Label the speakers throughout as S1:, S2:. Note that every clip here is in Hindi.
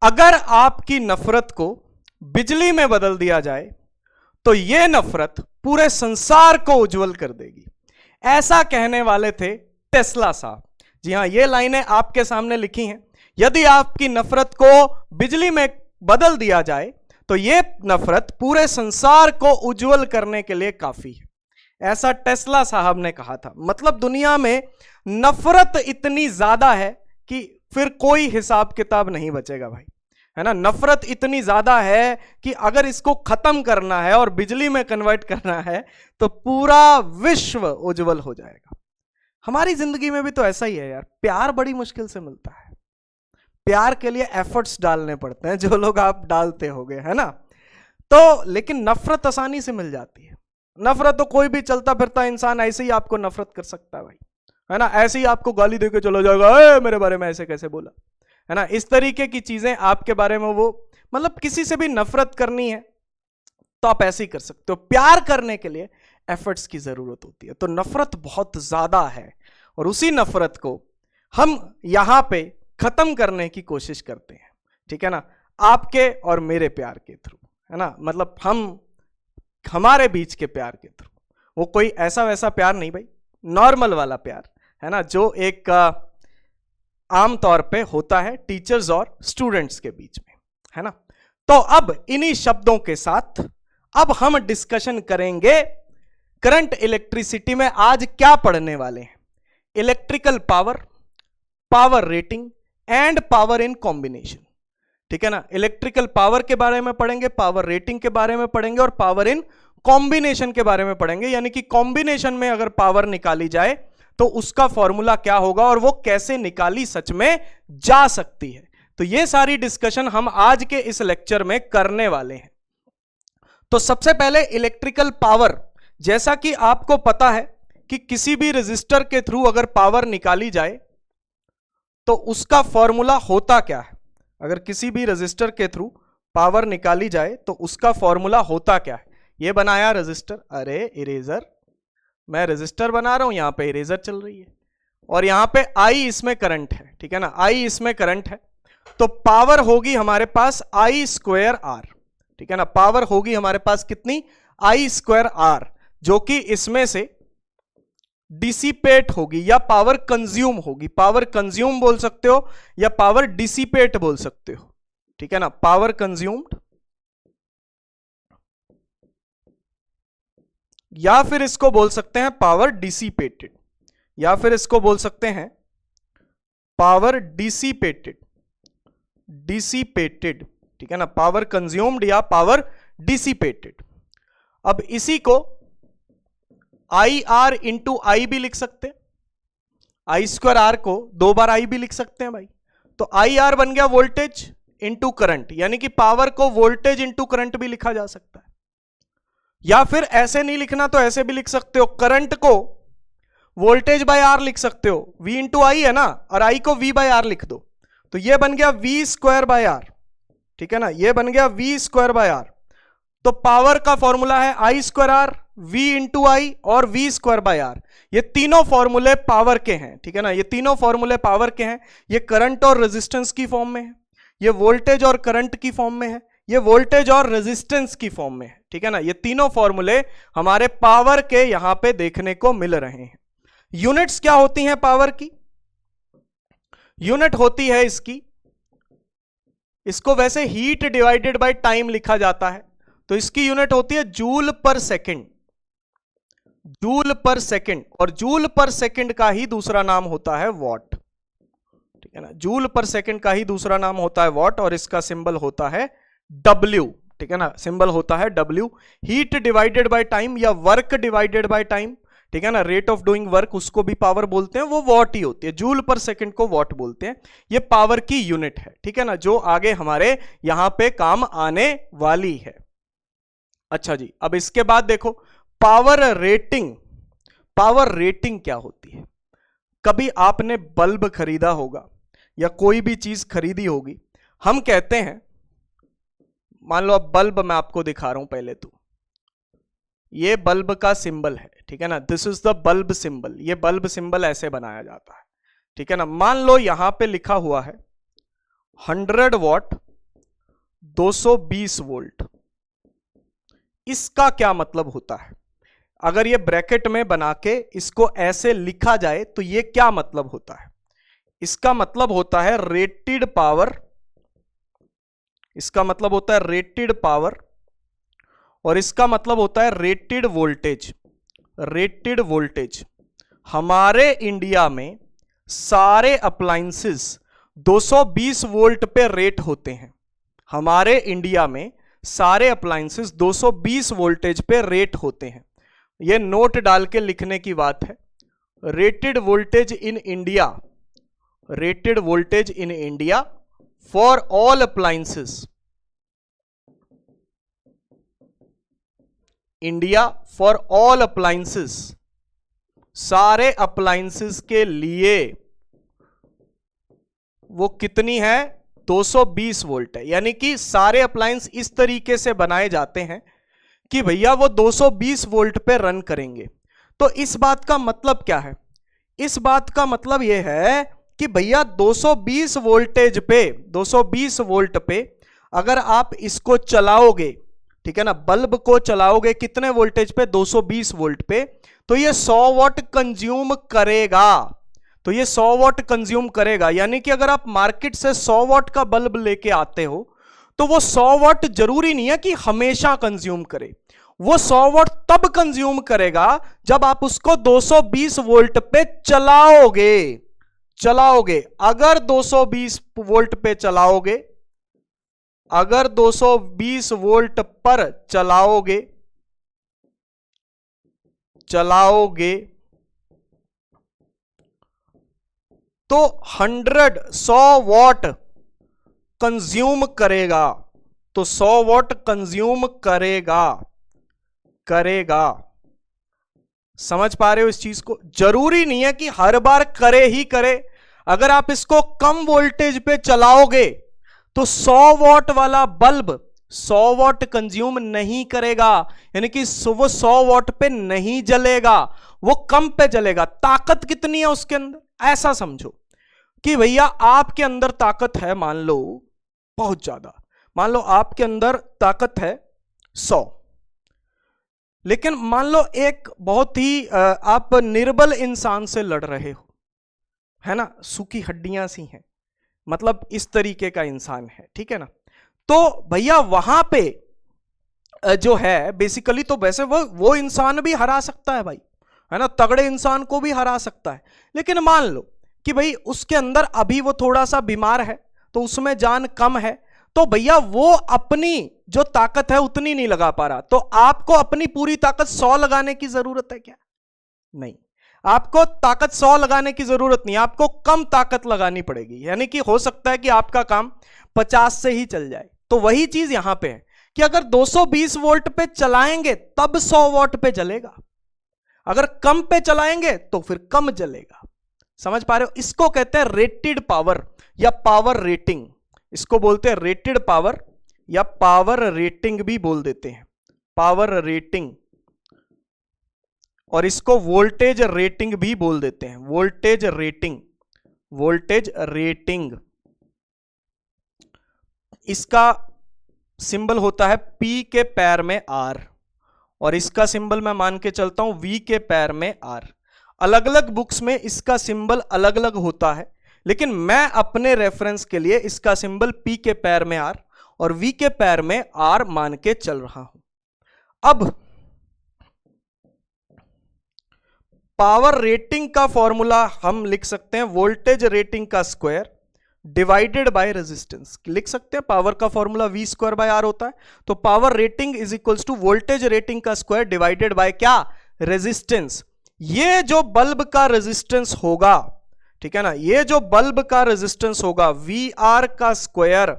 S1: अगर आपकी नफरत को बिजली में बदल दिया जाए तो यह नफरत पूरे संसार को उज्जवल कर देगी। ऐसा कहने वाले थे टेस्ला साहब। जी हां, ये लाइनें आपके सामने लिखी हैं। यदि आपकी नफरत को बिजली में बदल दिया जाए तो यह नफरत पूरे संसार को उज्जवल करने के लिए काफी है, ऐसा टेस्ला साहब ने कहा था। मतलब दुनिया में नफरत इतनी ज्यादा है कि फिर कोई हिसाब किताब नहीं बचेगा भाई, है ना। नफरत इतनी ज्यादा है कि अगर इसको खत्म करना है और बिजली में कन्वर्ट करना है तो पूरा विश्व उज्जवल हो जाएगा। हमारी जिंदगी में भी तो ऐसा ही है यार। प्यार बड़ी मुश्किल से मिलता है, प्यार के लिए एफर्ट्स डालने पड़ते हैं, जो लोग आप डालते होंगे, है ना। तो लेकिन नफरत आसानी से मिल जाती है। नफरत तो कोई भी चलता फिरता इंसान ऐसे ही आपको नफरत कर सकता है भाई, है ना। ऐसे ही आपको गाली देके चला जाएगा, मेरे बारे में ऐसे कैसे बोला, है ना। इस तरीके की चीजें आपके बारे में वो, मतलब किसी से भी नफरत करनी है तो आप ऐसे ही कर सकते हो। प्यार करने के लिए एफर्ट्स की जरूरत होती है। तो नफरत बहुत ज्यादा है और उसी नफरत को हम यहां पे खत्म करने की कोशिश करते हैं, ठीक है ना, आपके और मेरे प्यार के थ्रू, है ना। मतलब हमारे बीच के प्यार के थ्रू। वो कोई ऐसा वैसा प्यार नहीं भाई, नॉर्मल वाला प्यार, है ना, जो एक आम तौर पे होता है टीचर्स और स्टूडेंट्स के बीच में, है ना। तो अब इन्हीं शब्दों के साथ अब हम डिस्कशन करेंगे करंट इलेक्ट्रिसिटी में आज क्या पढ़ने वाले हैं। Electrical power, power rating and power in combination, ठीक है ना। इलेक्ट्रिकल पावर के बारे में पढ़ेंगे, पावर रेटिंग के बारे में पढ़ेंगे और पावर इन कॉम्बिनेशन के बारे में पढ़ेंगे। यानी कि कॉम्बिनेशन में अगर पावर निकाली जाए तो उसका फॉर्मूला क्या होगा और वो कैसे निकाली सच में जा सकती है। तो ये सारी डिस्कशन हम आज के इस लेक्चर में करने वाले हैं। तो सबसे पहले इलेक्ट्रिकल पावर, जैसा कि आपको पता है कि किसी भी रेजिस्टर के थ्रू अगर पावर निकाली जाए तो उसका फॉर्मूला होता क्या है। अगर किसी भी रेजिस्टर के थ्रू पावर निकाली जाए तो उसका फॉर्मूला होता क्या है। ये बनाया रेजिस्टर, अरे इरेजर, मैं रेजिस्टर बना रहा हूं, यहां पे इरेजर चल रही है और यहां पे आई इसमें करंट है, ठीक है ना, आई इसमें करंट है। तो पावर होगी हमारे पास आई स्क्वायर आर, ठीक है ना। पावर होगी हमारे पास कितनी, आई स्क्वायर आर, जो कि इसमें से डिसिपेट होगी या पावर कंज्यूम होगी। पावर कंज्यूम बोल सकते हो या पावर डिसिपेट बोल सकते हो, ठीक है ना। पावर कंज्यूम्ड या फिर इसको बोल सकते हैं पावर डिसिपेटेड, या फिर इसको बोल सकते हैं पावर डिसिपेटेड, डिसिपेटेड, ठीक है ना। पावर कंज्यूम्ड या पावर डिसिपेटेड। अब इसी को आई आर इंटू आई भी लिख सकते हैं, आई स्क्वायर आर को 2 बार आई भी लिख सकते हैं भाई। तो आई आर बन गया वोल्टेज इंटू करंट, यानी कि पावर को वोल्टेज इंटू करंट भी लिखा जा सकता है। या फिर ऐसे नहीं लिखना तो ऐसे भी लिख सकते हो, करंट को वोल्टेज बाय आर लिख सकते हो, V इंटू आई है ना, और आई को V बाय आर लिख दो तो ये बन गया V स्क्वायर बाय आर, ठीक है ना। ये बन गया V स्क्वायर बाय आर। तो पावर का फॉर्मूला है आई स्क्वायर आर, V इंटू आई और V स्क्वायर बाय आर। ये तीनों फॉर्मूले पावर के हैं, ठीक है ना। ये तीनों फॉर्मूले पावर के हैं। ये करंट और रेजिस्टेंस की फॉर्म में है, ये वोल्टेज और करंट की फॉर्म में है, ये वोल्टेज और रेजिस्टेंस की फॉर्म में है, ठीक है ना। ये तीनों फॉर्मूले हमारे पावर के यहां पे देखने को मिल रहे हैं। यूनिट्स क्या होती हैं पावर की, यूनिट होती है इसको वैसे हीट डिवाइडेड बाय टाइम लिखा जाता है, तो इसकी यूनिट होती है जूल पर सेकंड, जूल पर सेकंड। और जूल पर सेकंड का ही दूसरा नाम होता है वॉट, ठीक है ना। जूल पर सेकंड का ही दूसरा नाम होता है वॉट और इसका सिंबल होता है W, ठीक है ना, सिंबल होता है W। Heat divided by time या वर्क डिवाइडेड बाय टाइम, ठीक है ना, रेट ऑफ डूइंग वर्क, उसको भी पावर बोलते हैं, वो वॉट ही होती है। जूल पर सेकंड को वॉट बोलते हैं। ये पावर की यूनिट है, ठीक है ना, जो आगे हमारे यहां पे काम आने वाली है। अच्छा जी, अब इसके बाद देखो पावर रेटिंग। पावर रेटिंग क्या होती है। कभी आपने बल्ब खरीदा होगा या कोई भी चीज खरीदी होगी, हम कहते हैं, मान लो अब बल्ब मैं आपको दिखा रहा हूं पहले, तो ये बल्ब का सिंबल है, ठीक है ना, this is the bulb symbol. ये बल्ब सिंबल ऐसे बनाया जाता है, ठीक है ना। मान लो यहां पे लिखा हुआ है 100 वॉट 220 वोल्ट। इसका क्या मतलब होता है? अगर ये ब्रैकेट में बना के इसको ऐसे लिखा जाए तो ये क्या मतलब होता है? इसका मतलब होता है रेटेड पावर, इसका मतलब होता है रेटेड पावर, और इसका मतलब होता है रेटेड वोल्टेज। रेटेड वोल्टेज हमारे इंडिया में सारे अप्लायंसेस 220 वोल्ट पे रेट होते हैं। हमारे इंडिया में सारे अप्लायंसेस 220 वोल्टेज पे रेट होते हैं। ये नोट डाल के लिखने की बात है। Rated voltage in India, rated voltage in India for all appliances, India for all appliances, सारे अप्लायंसेस के लिए वो कितनी है? 220 वोल्ट है। यानी कि सारे अप्लायंस इस तरीके से बनाए जाते हैं कि भैया वो 220 वोल्ट पे रन करेंगे। तो इस बात का मतलब क्या है? इस बात का मतलब यह है कि भैया 220 वोल्टेज पे, 220 वोल्ट पे अगर आप इसको चलाओगे, ठीक है ना, बल्ब को चलाओगे कितने वोल्टेज पे? 220 वोल्ट पे, तो ये 100 वाट कंज्यूम करेगा। तो ये 100 वाट कंज्यूम करेगा। यानी कि अगर आप मार्केट से 100 वाट का बल्ब लेके आते हो तो वो 100 वाट जरूरी नहीं है कि हमेशा कंज्यूम करे। वो 100 वाट तब कंज्यूम करेगा जब आप उसको 220 वोल्ट पे चलाओगे। चलाओगे अगर 220 वोल्ट पे चलाओगे, अगर 220 वोल्ट पर चलाओगे तो 100 वाट कंज्यूम करेगा। तो 100 वाट कंज्यूम करेगा। समझ पा रहे हो इस चीज को? जरूरी नहीं है कि हर बार करे ही करे। अगर आप इसको कम वोल्टेज पे चलाओगे तो 100 वाट वाला बल्ब 100 वाट कंज्यूम नहीं करेगा। यानी कि वो 100 वाट पे नहीं जलेगा, वो कम पे जलेगा। ताकत कितनी है उसके अंदर? ऐसा समझो कि भैया आपके अंदर ताकत है, मान लो बहुत ज्यादा, मान लो आपके अंदर ताकत है 100, लेकिन मान लो एक बहुत ही आप निर्बल इंसान से लड़ रहे हो, है ना, सूखी हड्डियां सी हैं, मतलब इस तरीके का इंसान है, ठीक है ना। तो भैया वहां पे जो है बेसिकली, तो वैसे वो इंसान भी हरा सकता है भाई, है ना, तगड़े इंसान को भी हरा सकता है। लेकिन मान लो कि भाई उसके अंदर अभी वो थोड़ा सा बीमार है, तो उसमें जान कम है, तो भैया वो अपनी जो ताकत है उतनी नहीं लगा पा रहा। तो आपको अपनी पूरी ताकत 100 लगाने की जरूरत है क्या? नहीं, आपको ताकत 100 लगाने की जरूरत नहीं, आपको कम ताकत लगानी पड़ेगी। यानी कि हो सकता है कि आपका काम 50 से ही चल जाए। तो वही चीज यहां पे है कि अगर 220 वोल्ट पे चलाएंगे तब 100 वाट पे जलेगा, अगर कम पे चलाएंगे तो फिर कम जलेगा। समझ पा रहे हो? इसको कहते हैं रेटेड पावर या पावर रेटिंग। इसको बोलते हैं रेटेड पावर या पावर रेटिंग भी बोल देते हैं, पावर रेटिंग। और इसको वोल्टेज रेटिंग भी बोल देते हैं, वोल्टेज रेटिंग, वोल्टेज रेटिंग। इसका सिंबल होता है P के पैर में R, और इसका सिंबल मैं मान के चलता हूं V के पैर में R। अलग अलग बुक्स में इसका सिंबल अलग अलग होता है, लेकिन मैं अपने रेफरेंस के लिए इसका सिंबल P के पैर में R और V के पैर में R मान के चल रहा हूं। अब पावर रेटिंग का फॉर्मूला हम लिख सकते हैं वोल्टेज रेटिंग का स्क्वायर डिवाइडेड बाय रेजिस्टेंस। लिख सकते हैं पावर का formula V square by R होता है। तो power rating is equals to voltage rating का स्क्वायर डिवाइडेड बाय क्या? रेजिस्टेंस। ये जो बल्ब का रेजिस्टेंस होगा, ठीक है ना, ये जो बल्ब का रेजिस्टेंस होगा VR का स्क्वायर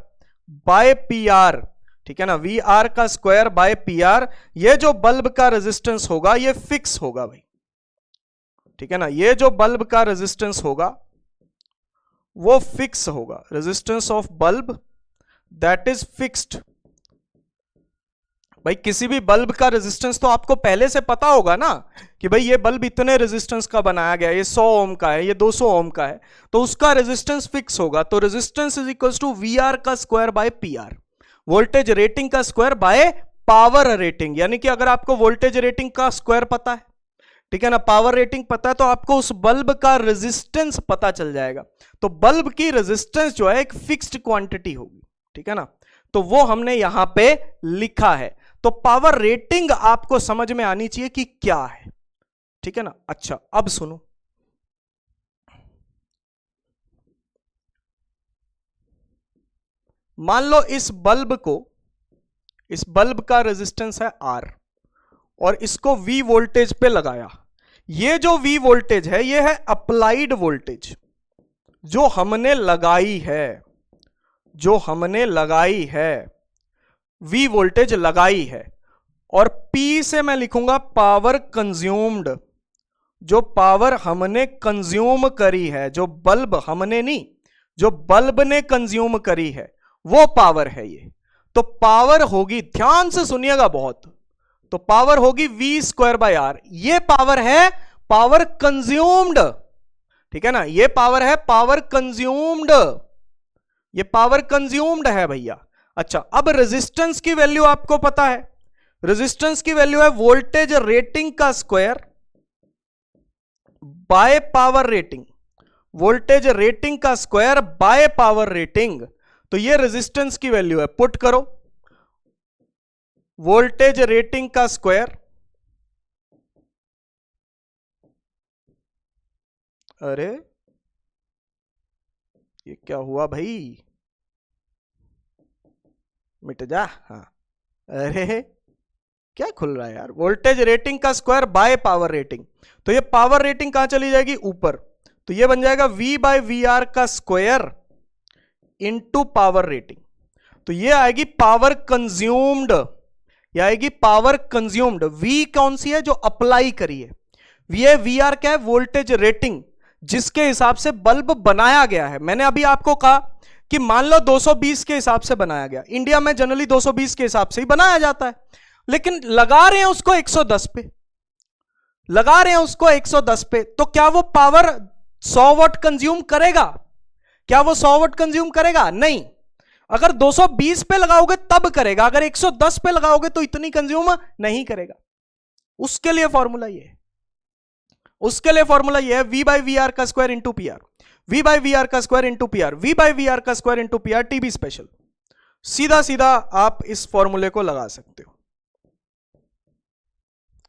S1: बाय PR, ठीक है ना, VR का स्क्वायर बाय PR। ये जो बल्ब का रेजिस्टेंस होगा ये फिक्स होगा भाई, ठीक है ना, ये जो बल्ब का रेजिस्टेंस होगा वो फिक्स होगा। Resistance of bulb that is fixed. भाई किसी भी बल्ब का रेजिस्टेंस तो आपको पहले से पता होगा ना कि भाई ये बल्ब इतने रेजिस्टेंस का बनाया गया है, ये 100 ओम का है, ये 200 ओम का है, तो उसका रेजिस्टेंस फिक्स होगा। तो resistance is equals to VR का square by PR। Voltage rating का स्क्वायर बाय पावर रेटिंग, यानी कि अगर आपको वोल्टेज रेटिंग का स्क्वायर पता है, ठीक है ना, पावर रेटिंग पता है, तो आपको उस बल्ब का रेजिस्टेंस पता चल जाएगा। तो बल्ब की रेजिस्टेंस जो है एक फिक्स्ड क्वांटिटी होगी, ठीक है ना, तो वो हमने यहां पे लिखा है। तो पावर रेटिंग आपको समझ में आनी चाहिए कि क्या है, ठीक है ना। अच्छा अब सुनो, मान लो इस बल्ब का रेजिस्टेंस है R और इसको V वोल्टेज पे लगाया। ये जो V वोल्टेज है ये है अप्लाइड वोल्टेज जो हमने लगाई है, V वोल्टेज लगाई है। और P से मैं लिखूंगा पावर कंज्यूम्ड, जो पावर हमने कंज्यूम करी है, जो बल्ब हमने नहीं, जो बल्ब ने कंज्यूम करी है वो पावर है ये। तो पावर होगी, ध्यान से सुनिएगा बहुत, तो पावर होगी V स्क्वायर बाय R। ये पावर है पावर कंज्यूम्ड, ठीक है ना, ये पावर है पावर कंज्यूम्ड, ये पावर कंज्यूम्ड है भैया। अच्छा अब रेजिस्टेंस की वैल्यू आपको पता है, रेजिस्टेंस की वैल्यू है वोल्टेज रेटिंग का square by power rating, voltage rating का स्क्वायर बाय पावर रेटिंग। तो ये रेजिस्टेंस की वैल्यू है, पुट करो वोल्टेज रेटिंग का स्क्वायर, अरे ये क्या हुआ भाई, मिट जा, हाँ, अरे क्या खुल रहा है यार, वोल्टेज रेटिंग का स्क्वायर बाय पावर रेटिंग। तो ये पावर रेटिंग कहां चली जाएगी, ऊपर, तो ये बन जाएगा V बाय वी आर का स्क्वायर इंटू पावर रेटिंग। तो ये आएगी पावर कंज्यूम्ड, ये आएगी पावर कंज्यूम्ड। V कौन सी है, जो अप्लाई करी है, V है, वी आर क्या है, वोल्टेज रेटिंग जिसके हिसाब से बल्ब बनाया गया है। मैंने अभी आपको कहा कि मान लो 220 के हिसाब से बनाया गया, इंडिया में जनरली 220 के हिसाब से ही बनाया जाता है, लेकिन लगा रहे हैं उसको 110 पे, लगा रहे हैं उसको 110 पे, तो क्या वो पावर 100 वाट कंज्यूम करेगा, क्या वो 100 वाट कंज्यूम करेगा, नहीं। अगर 220 पे लगाओगे तब करेगा, अगर 110 पे लगाओगे तो इतनी कंज्यूम नहीं करेगा। उसके लिए फॉर्मूला ये है, उसके लिए फॉर्मूला ये है, V बाई वी आर का square into P R, V by V R का square into P R, V by V R का square into P R, TB special. सीधा सीधा आप इस फॉर्मूले को लगा सकते हो,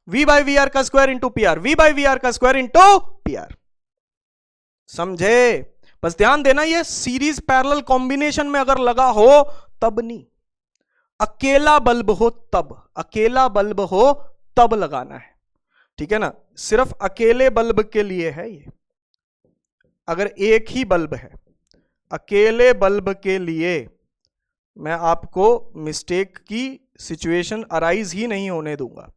S1: V बाई वी आर का square into P R, V by V R का स्क्वायर इंटू पी आर। समझे, बस ध्यान देना ये सीरीज पैरेलल कॉम्बिनेशन में अगर लगा हो तब नहीं, अकेला बल्ब हो तब, अकेला बल्ब हो तब लगाना है, ठीक है ना, सिर्फ अकेले बल्ब के लिए है ये। अगर एक ही बल्ब है, अकेले बल्ब के लिए मैं आपको मिस्टेक की सिचुएशन अराइज ही नहीं होने दूंगा।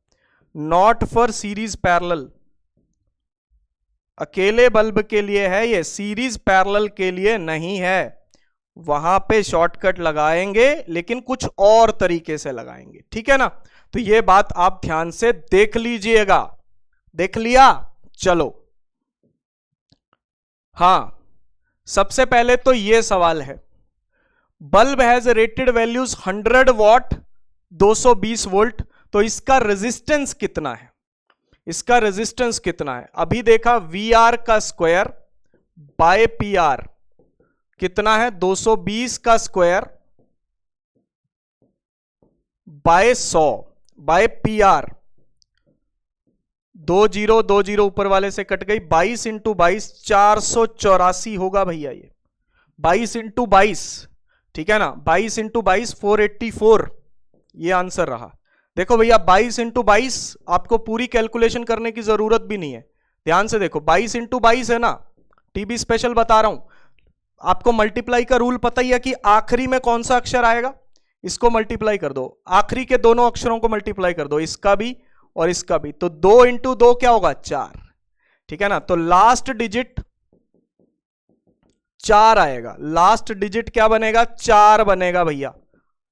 S1: नॉट फॉर सीरीज पैरेलल, अकेले बल्ब के लिए है ये, सीरीज पैरेलल के लिए नहीं है। वहां पे शॉर्टकट लगाएंगे लेकिन कुछ और तरीके से लगाएंगे, ठीक है ना। तो ये बात आप ध्यान से देख लीजिएगा, देख लिया, चलो। हां सबसे पहले तो ये सवाल है, bulb has rated values 100 watt 220 volt, तो इसका रेजिस्टेंस कितना है, इसका रेजिस्टेंस कितना है। अभी देखा वी आर का स्क्वायर बाय पी आर कितना है, 220 का square bye 100 bye P are, 2020 ऊपर वाले से कट गई, 22 इंटू 22 484 होगा भैया ये, 22 इंटू 22, ठीक है ना, 22 इंटू 22 484 ये आंसर रहा। देखो भैया 22 इंटू 22 आपको पूरी कैलकुलेशन करने की जरूरत भी नहीं है, ध्यान से देखो 22 इंटू 22 है ना, टीबी स्पेशल बता रहा हूं आपको, मल्टीप्लाई का रूल पता ही है कि आखिरी में कौन सा अक्षर आएगा, इसको मल्टीप्लाई कर दो, आखिरी के दोनों अक्षरों को मल्टीप्लाई कर दो, इसका भी और इसका भी, तो 2 इंटू 2 क्या होगा 4, ठीक है ना। तो लास्ट डिजिट 4 आएगा, लास्ट डिजिट क्या बनेगा 4 बनेगा भैया।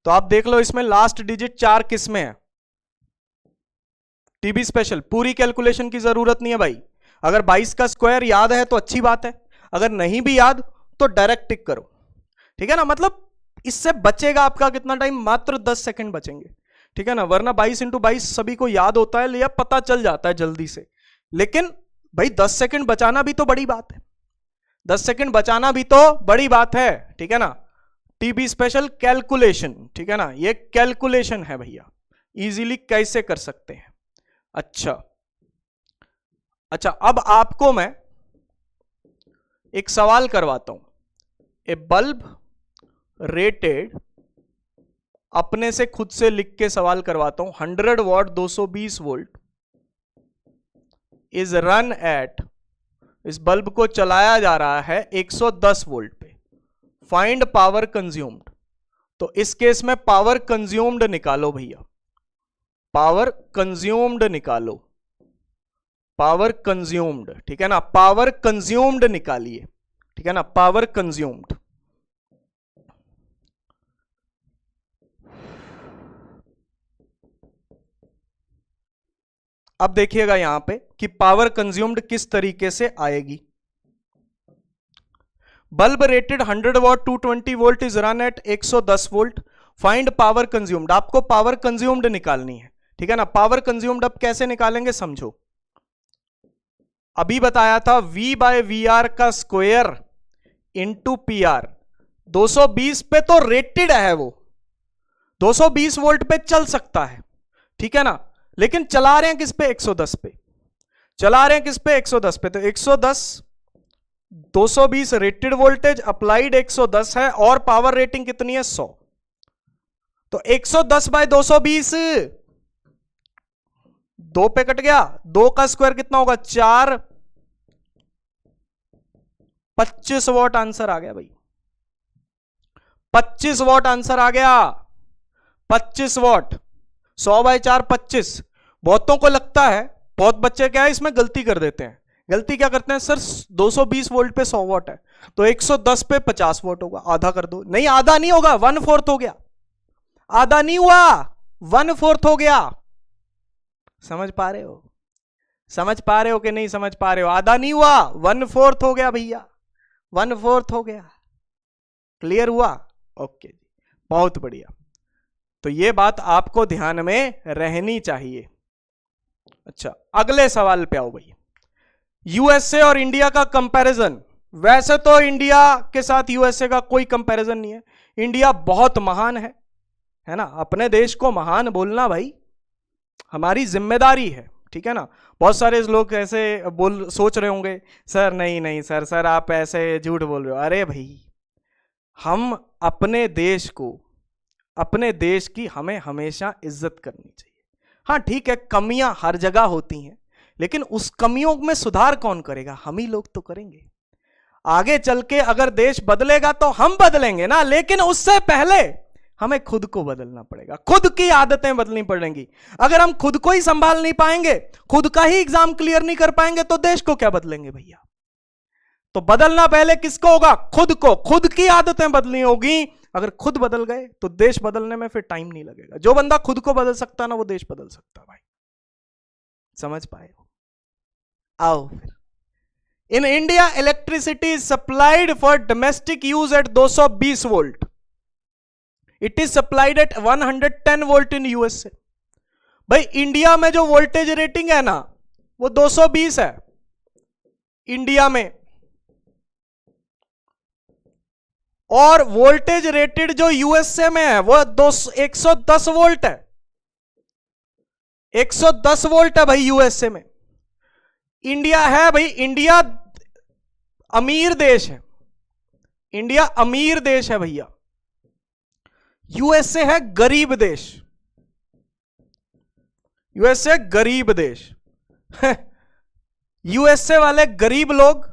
S1: तो आप देख लो इसमें लास्ट डिजिट 4 किस में है, टीबी स्पेशल, पूरी कैलकुलेशन की जरूरत नहीं है भाई। अगर 22 का स्क्वायर याद है तो अच्छी बात है, अगर नहीं भी याद तो डायरेक्ट टिक करो, ठीक है ना। मतलब इससे बचेगा आपका कितना टाइम, मात्र 10 सेकंड बचेंगे, ठीक है ना। वरना 22 × 22 सभी को याद होता है या पता चल जाता है जल्दी से, लेकिन भाई 10 सेकंड बचाना भी तो बड़ी बात है, 10 सेकंड बचाना भी तो बड़ी बात है, ठीक है ना। टीबी स्पेशल कैलकुलेशन, ठीक है ना, ये कैलकुलेशन है भैया, इजीली कैसे कर सकते हैं। अच्छा, अब आपको मैं एक सवाल करवाता हूं। ए बल्ब रेटेड, अपने से खुद से लिख के सवाल करवाता हूं, 100 watt 220 volt is run at, इस बल्ब को चलाया जा रहा है 110 वोल्ट पे, फाइंड पावर कंज्यूम्ड। तो इस केस में पावर कंज्यूम्ड निकालो भैया, पावर कंज्यूम्ड निकालो, पावर कंज्यूम्ड, ठीक है ना, पावर कंज्यूम्ड निकालिए, ठीक है ना, पावर कंज्यूम्ड। अब देखिएगा यहां पे कि पावर कंज्यूम्ड किस तरीके से आएगी। Bulb rated 100 watt 220 volt is run at 110 volt, find power consumed. आपको पावर कंज्यूम्ड निकालनी है, ठीक है ना। पावर कंज्यूम्ड अब कैसे निकालेंगे समझो। अभी बताया था V/VR का स्क्वायर इंटू PR। 220 पे तो रेटेड है, वो 220 वोल्ट पे चल सकता है, ठीक है ना, लेकिन चला रहे हैं किस पे, 110 पे चला रहे हैं, किस पे, 110 पे। तो 110 220 रेटेड वोल्टेज, अप्लाइड 110 है, और पावर रेटिंग कितनी है, 100। तो 110/220 2 पे कट गया, 2 का स्क्वायर कितना होगा, 4, 25 वॉट आंसर आ गया भाई, 25 वॉट आंसर आ गया, 25 वॉट। 100/4 25। बहुतों को लगता है, बहुत बच्चे क्या है इसमें गलती कर देते हैं, गलती क्या करते हैं, सर 220 वोल्ट पे 100 वॉट है, तो 110 पे 50 वोट होगा, आधा कर दो। नहीं, आधा नहीं होगा, 1/4 हो गया, आधा नहीं हुआ, 1/4 हो गया। समझ पा रहे हो, समझ पा रहे हो कि नहीं समझ पा रहे हो, आधा नहीं हुआ, 1/4 हो गया भैया, 1/4 हो गया। क्लियर हुआ, ओके, बहुत बढ़िया। तो ये बात आपको ध्यान में रहनी चाहिए। अच्छा, अगले सवाल पे आओ भैया। यूएसए और इंडिया का कंपैरिजन। वैसे तो इंडिया के साथ यूएसए का कोई कंपैरिजन नहीं है, इंडिया बहुत महान है ना, अपने देश को महान बोलना भाई हमारी जिम्मेदारी है, ठीक है ना। बहुत सारे लोग ऐसे सोच रहे होंगे, सर नहीं सर आप ऐसे झूठ बोल रहे हो। अरे भाई, हम अपने देश को, अपने देश की हमें हमेशा इज्जत करनी चाहिए। हाँ ठीक है, कमियां हर जगह होती हैं, लेकिन उस कमियों में सुधार कौन करेगा, हम ही लोग तो करेंगे। आगे चल के अगर देश बदलेगा तो हम बदलेंगे ना, लेकिन उससे पहले हमें खुद को बदलना पड़ेगा, खुद की आदतें बदलनी पड़ेंगी। अगर हम खुद को ही संभाल नहीं पाएंगे, खुद का ही एग्जाम क्लियर नहीं कर पाएंगे, तो देश को क्या बदलेंगे भैया। तो बदलना पहले किसको होगा, खुद को, खुद की आदतें बदलनी होगी। अगर खुद बदल गए तो देश बदलने में फिर टाइम नहीं लगेगा। जो बंदा खुद को बदल सकता है ना, वो देश बदल सकता है भाई। समझ पाए हो, आओ फिर। In India electricity is supplied for domestic use at 220 volt, it is supplied at 110 volt in USA. भाई इंडिया में जो वोल्टेज रेटिंग है ना, वो 220 है इंडिया में, और वोल्टेज रेटेड जो यूएसए में है वो 110 वोल्ट है, 110 वोल्ट है भाई यूएसए में। इंडिया है भाई, इंडिया अमीर देश है, इंडिया अमीर देश है भैया, यूएसए है गरीब देश, यूएसए गरीब देश। यूएसए वाले गरीब लोग,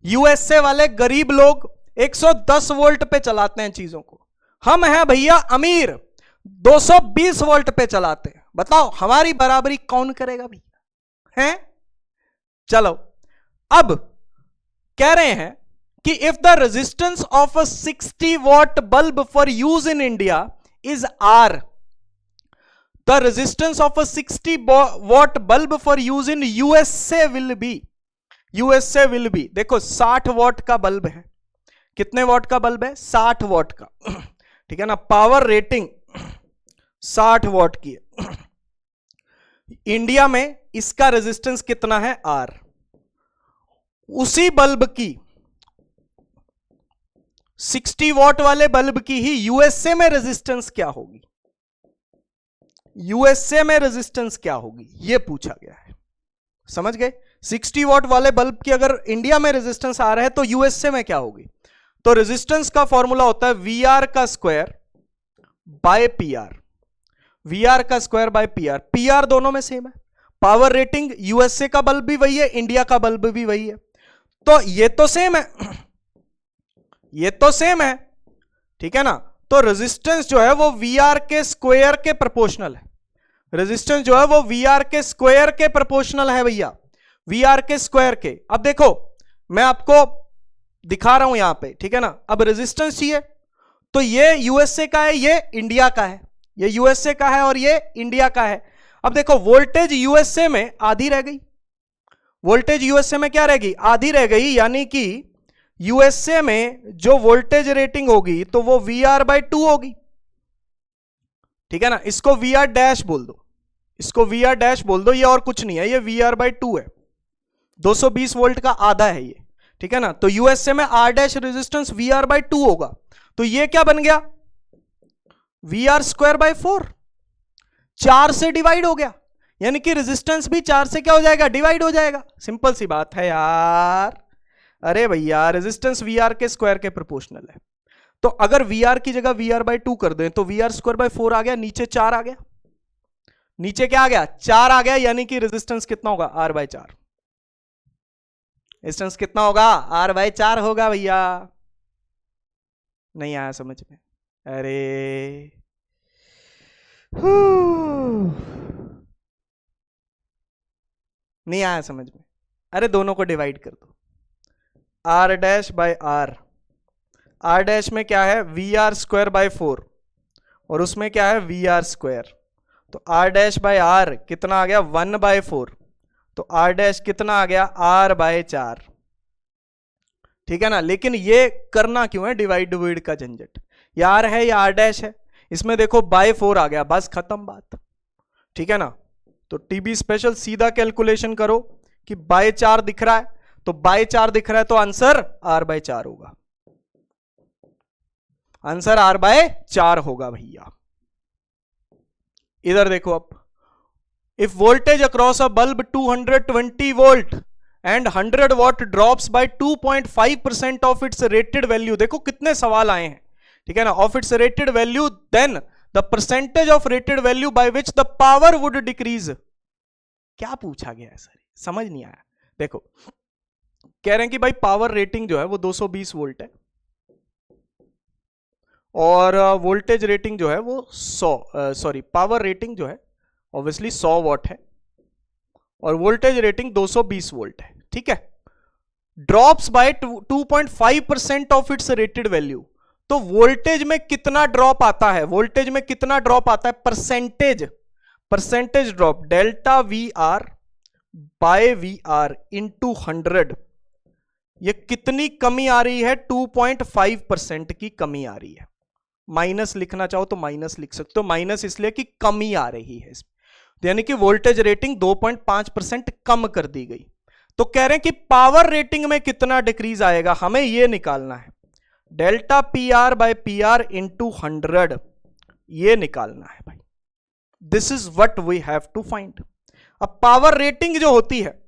S1: यूएसए वाले गरीब लोग 110 वोल्ट पे चलाते हैं चीजों को। हम हैं भैया अमीर, 220 वोल्ट पे चलाते हैं। बताओ हमारी बराबरी कौन करेगा भैया, हैं? चलो, अब कह रहे हैं कि if the resistance of a 60 what bulb for use in India is R, the resistance of a 60 what bulb for use in USA will be, USA will be, देखो 60 वॉट का बल्ब है, कितने वॉट का बल्ब है? 60 वॉट का, ठीक है ना। पावर रेटिंग 60 वॉट की है। इंडिया में इसका रेजिस्टेंस कितना है? आर। उसी बल्ब की 60 वॉट वाले बल्ब की ही यूएसए में रेजिस्टेंस क्या होगी? यूएसए में रेजिस्टेंस क्या होगी, यह पूछा गया है। समझ गए? 60 वॉट वाले बल्ब की अगर इंडिया में रेजिस्टेंस आ रहा है तो यूएसए में क्या होगी? तो रेजिस्टेंस का फॉर्मूला होता है वीआर का स्क्वायर बाय पीआर। वीआर का स्क्वायर बाय पीआर। पीआर दोनों में सेम है। पावर रेटिंग यूएसए का बल्ब भी वही है, इंडिया का बल्ब भी वही है, तो ये तो सेम है, ये तो सेम है, ठीक है ना। तो रेजिस्टेंस जो है वो वीआर के स्क्वायर के प्रोपोर्शनल है। रेजिस्टेंस जो है वो वीआर के स्क्वायर के प्रोपोर्शनल है भैया, वीआर के स्क्वायर के। अब देखो मैं आपको दिखा रहा हूं यहां पे, ठीक है ना। अब रेजिस्टेंस चाहिए तो ये यूएसए का है, ये इंडिया का है, ये यूएसए का है और ये इंडिया का है। अब देखो वोल्टेज यूएसए में आधी रह गई, वोल्टेज यूएसए में क्या रह गई? आधी रह गई, यानी कि यूएसए में जो वोल्टेज रेटिंग होगी तो वो वीआर बाय 2 होगी, ठीक है ना। इसको वीआर डैश बोल दो, इसको वीआर डैश बोल दो, ये और कुछ नहीं है, ये वीआर बाय 2 है। 220 वोल्ट का आधा है ये, ठीक है ना। तो यूएसए में R dash resistance VR by 2 होगा, तो ये क्या बन गया? वीआर स्क्वायर बाय 4, 4 से डिवाइड हो गया, यानी कि रेजिस्टेंस भी 4 से क्या हो जाएगा? डिवाइड हो जाएगा। सिंपल सी बात है यार। अरे भैया रेजिस्टेंस वीआर के स्क्वायर के प्रोपोर्शनल है, तो अगर वीआर की जगह वीआर बाय 2 कर दें तो वीआर स्क्वायर बाय 4 आ गया, नीचे 4 आ गया, नीचे क्या आ गया? 4 आ गया, यानी कि रेजिस्टेंस कितना होगा? Are bye 4। रेजिस्टेंस कितना होगा? आर बाय 4 होगा भैया। नहीं आया समझ में? अरे नहीं आया समझ में? अरे दोनों को डिवाइड कर दो, R dash by R. R dash में क्या है? वी आर स्क्वायर बाय 4 और उसमें क्या है? V R square. तो आर डैश बाय आर कितना आ गया? 1 बाय 4। तो आर डैश कितना आ गया? आर बाय 4, ठीक है ना। लेकिन ये करना क्यों है डिवाइड डिवाइड का झंझट? ये आर है या आर डैश है, इसमें देखो बाय 4 आ गया, बस खत्म बात, ठीक है ना। तो टीबी स्पेशल सीधा कैलकुलेशन करो कि बाय 4 दिख रहा है, तो बाय 4 दिख रहा है तो आंसर आर बाय 4 होगा, आंसर आर बाय 4 होगा भैया। इधर देखो अब, if voltage across a bulb 220 volt and 100 watt drops by 2.5% of its rated value. देखो कितने सवाल आए हैं, ठीक है ना। Of its rated value, then the percentage of rated value by which the power would decrease. क्या पूछा गया है सर, समझ नहीं आया। देखो कह रहे हैं कि भाई पावर रेटिंग जो है वो 220 वोल्ट है और वोल्टेज रेटिंग जो है वो 100, पावर रेटिंग जो है ऑब्वियसली 100 वॉट है और वोल्टेज रेटिंग 220 वोल्ट है, ठीक है। Drops by 2.5% of its rated value. तो वोल्टेज में कितना ड्रॉप आता है? वोल्टेज में कितना ड्रॉप आता है? Percentage, percentage drop delta V R by V R into 100। ये कितनी कमी आ रही है? 2.5% की कमी आ रही है। माइनस लिखना चाहो तो माइनस लिख सकते हो, माइनस इसलिए कि कमी आ रही है इसमें, यानी कि वोल्टेज रेटिंग 2.5% कम कर दी गई। तो कह रहे हैं कि पावर रेटिंग में कितना डिक्रीज आएगा, हमें यह निकालना है। Delta P R by P R into 100, यह निकालना है भाई। This is what we have to find. अब पावर रेटिंग जो होती है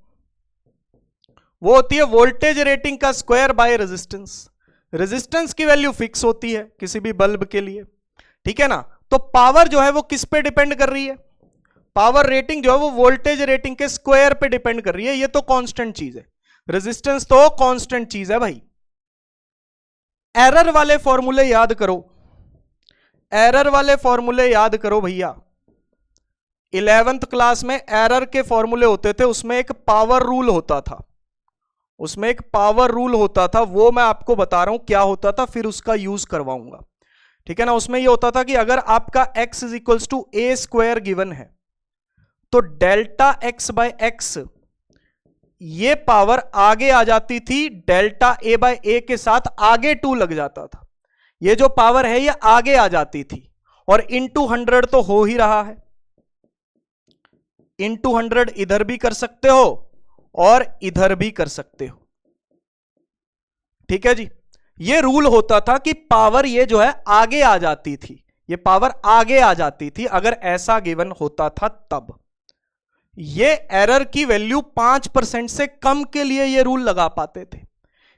S1: वो होती है वोल्टेज रेटिंग का स्क्वायर बाय रेजिस्टेंस। रेजिस्टेंस की वैल्यू फिक्स होती है किसी भी बल्ब के लिए, ठीक है ना। तो पावर जो है वो किस पे डिपेंड कर रही है? पावर रेटिंग जो है वो वोल्टेज रेटिंग के स्क्वायर पे डिपेंड कर रही है। ये तो कांस्टेंट चीज है, रेजिस्टेंस तो कांस्टेंट चीज है भाई। एरर वाले फॉर्मूले याद करो, एरर वाले फॉर्मूले याद करो भैया। 11th क्लास में एरर के फॉर्मूले होते थे, उसमें एक पावर रूल होता था, उसमें एक पावर रूल होता था, वो मैं आपको बता रहा हूं क्या होता था, फिर उसका यूज करवाऊंगा, ठीक है ना। उसमें ये होता था कि अगर आपका x is equals to a square given है तो डेल्टा x बाय एक्स ये पावर आगे आ जाती थी, डेल्टा ए बाय ए के साथ आगे 2 लग जाता था। ये जो पावर है ये आगे आ जाती थी, और इंटू 100 तो हो ही रहा है। इंटू 100 इधर भी कर सकते हो और इधर भी कर सकते हो, ठीक है जी। ये रूल होता था कि पावर ये जो है आगे आ जाती थी, ये पावर आगे आ जाती थी अगर ऐसा गिवन होता था तब। ये एरर की वैल्यू 5% से कम के लिए ये रूल लगा पाते थे।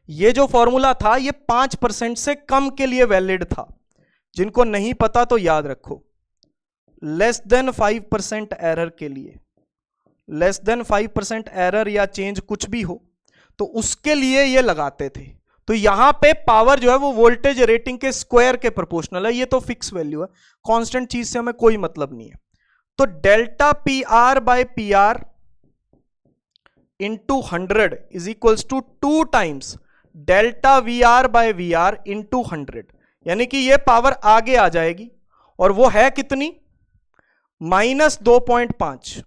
S1: ये जो फॉर्मूला था ये 5% से कम के लिए वैलिड था। जिनको नहीं पता तो याद रखो, लेस देन 5% एरर के लिए, लेस देन 5% एरर या चेंज कुछ भी हो तो उसके लिए ये लगाते थे। तो यहां पे पावर जो है वो वोल्टेज रेटिंग के स्क्वायर के प्रोपोर्शनल है। ये तो फिक्स वैल्यू है, कांस्टेंट चीज से हमें कोई मतलब नहीं है। तो delta P R by P R into 100 is equals to 2 times delta V R by V R into 100, यानी कि ये पावर आगे आ जाएगी, और वो है कितनी, -2.5,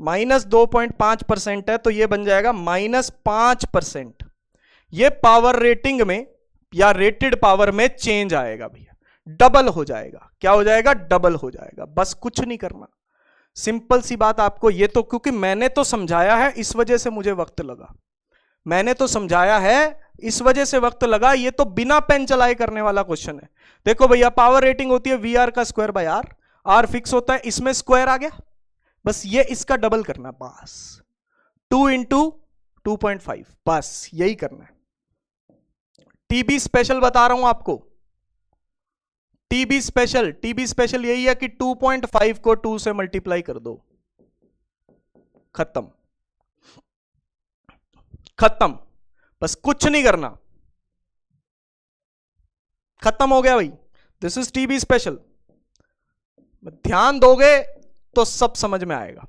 S1: -2.5% है, तो ये बन जाएगा -5%। ये पावर रेटिंग में या रेटेड पावर में चेंज आएगा भैया, डबल हो जाएगा। क्या हो जाएगा, डबल हो जाएगा। बस कुछ नहीं करना, सिंपल सी बात आपको। ये तो क्योंकि मैंने तो समझाया है इस वजह से मुझे वक्त लगा, मैंने तो समझाया है इस वजह से वक्त लगा। ये तो बिना पेन चलाए करने वाला क्वेश्चन है। देखो भैया, पावर रेटिंग होती है वी आर का square by R, R fix होता है, इसमें स्क्वायर आ गया, बस ये इसका डबल करना, बस 2 इंटू 2.5, बस यही करना है। टीबी स्पेशल बता रहा हूं आपको, टीबी स्पेशल यही है कि 2.5 को 2 से मल्टीप्लाई कर दो, खत्म खत्म, बस कुछ नहीं करना, खत्म हो गया भाई। This is TB special. ध्यान दोगे तो सब समझ में आएगा।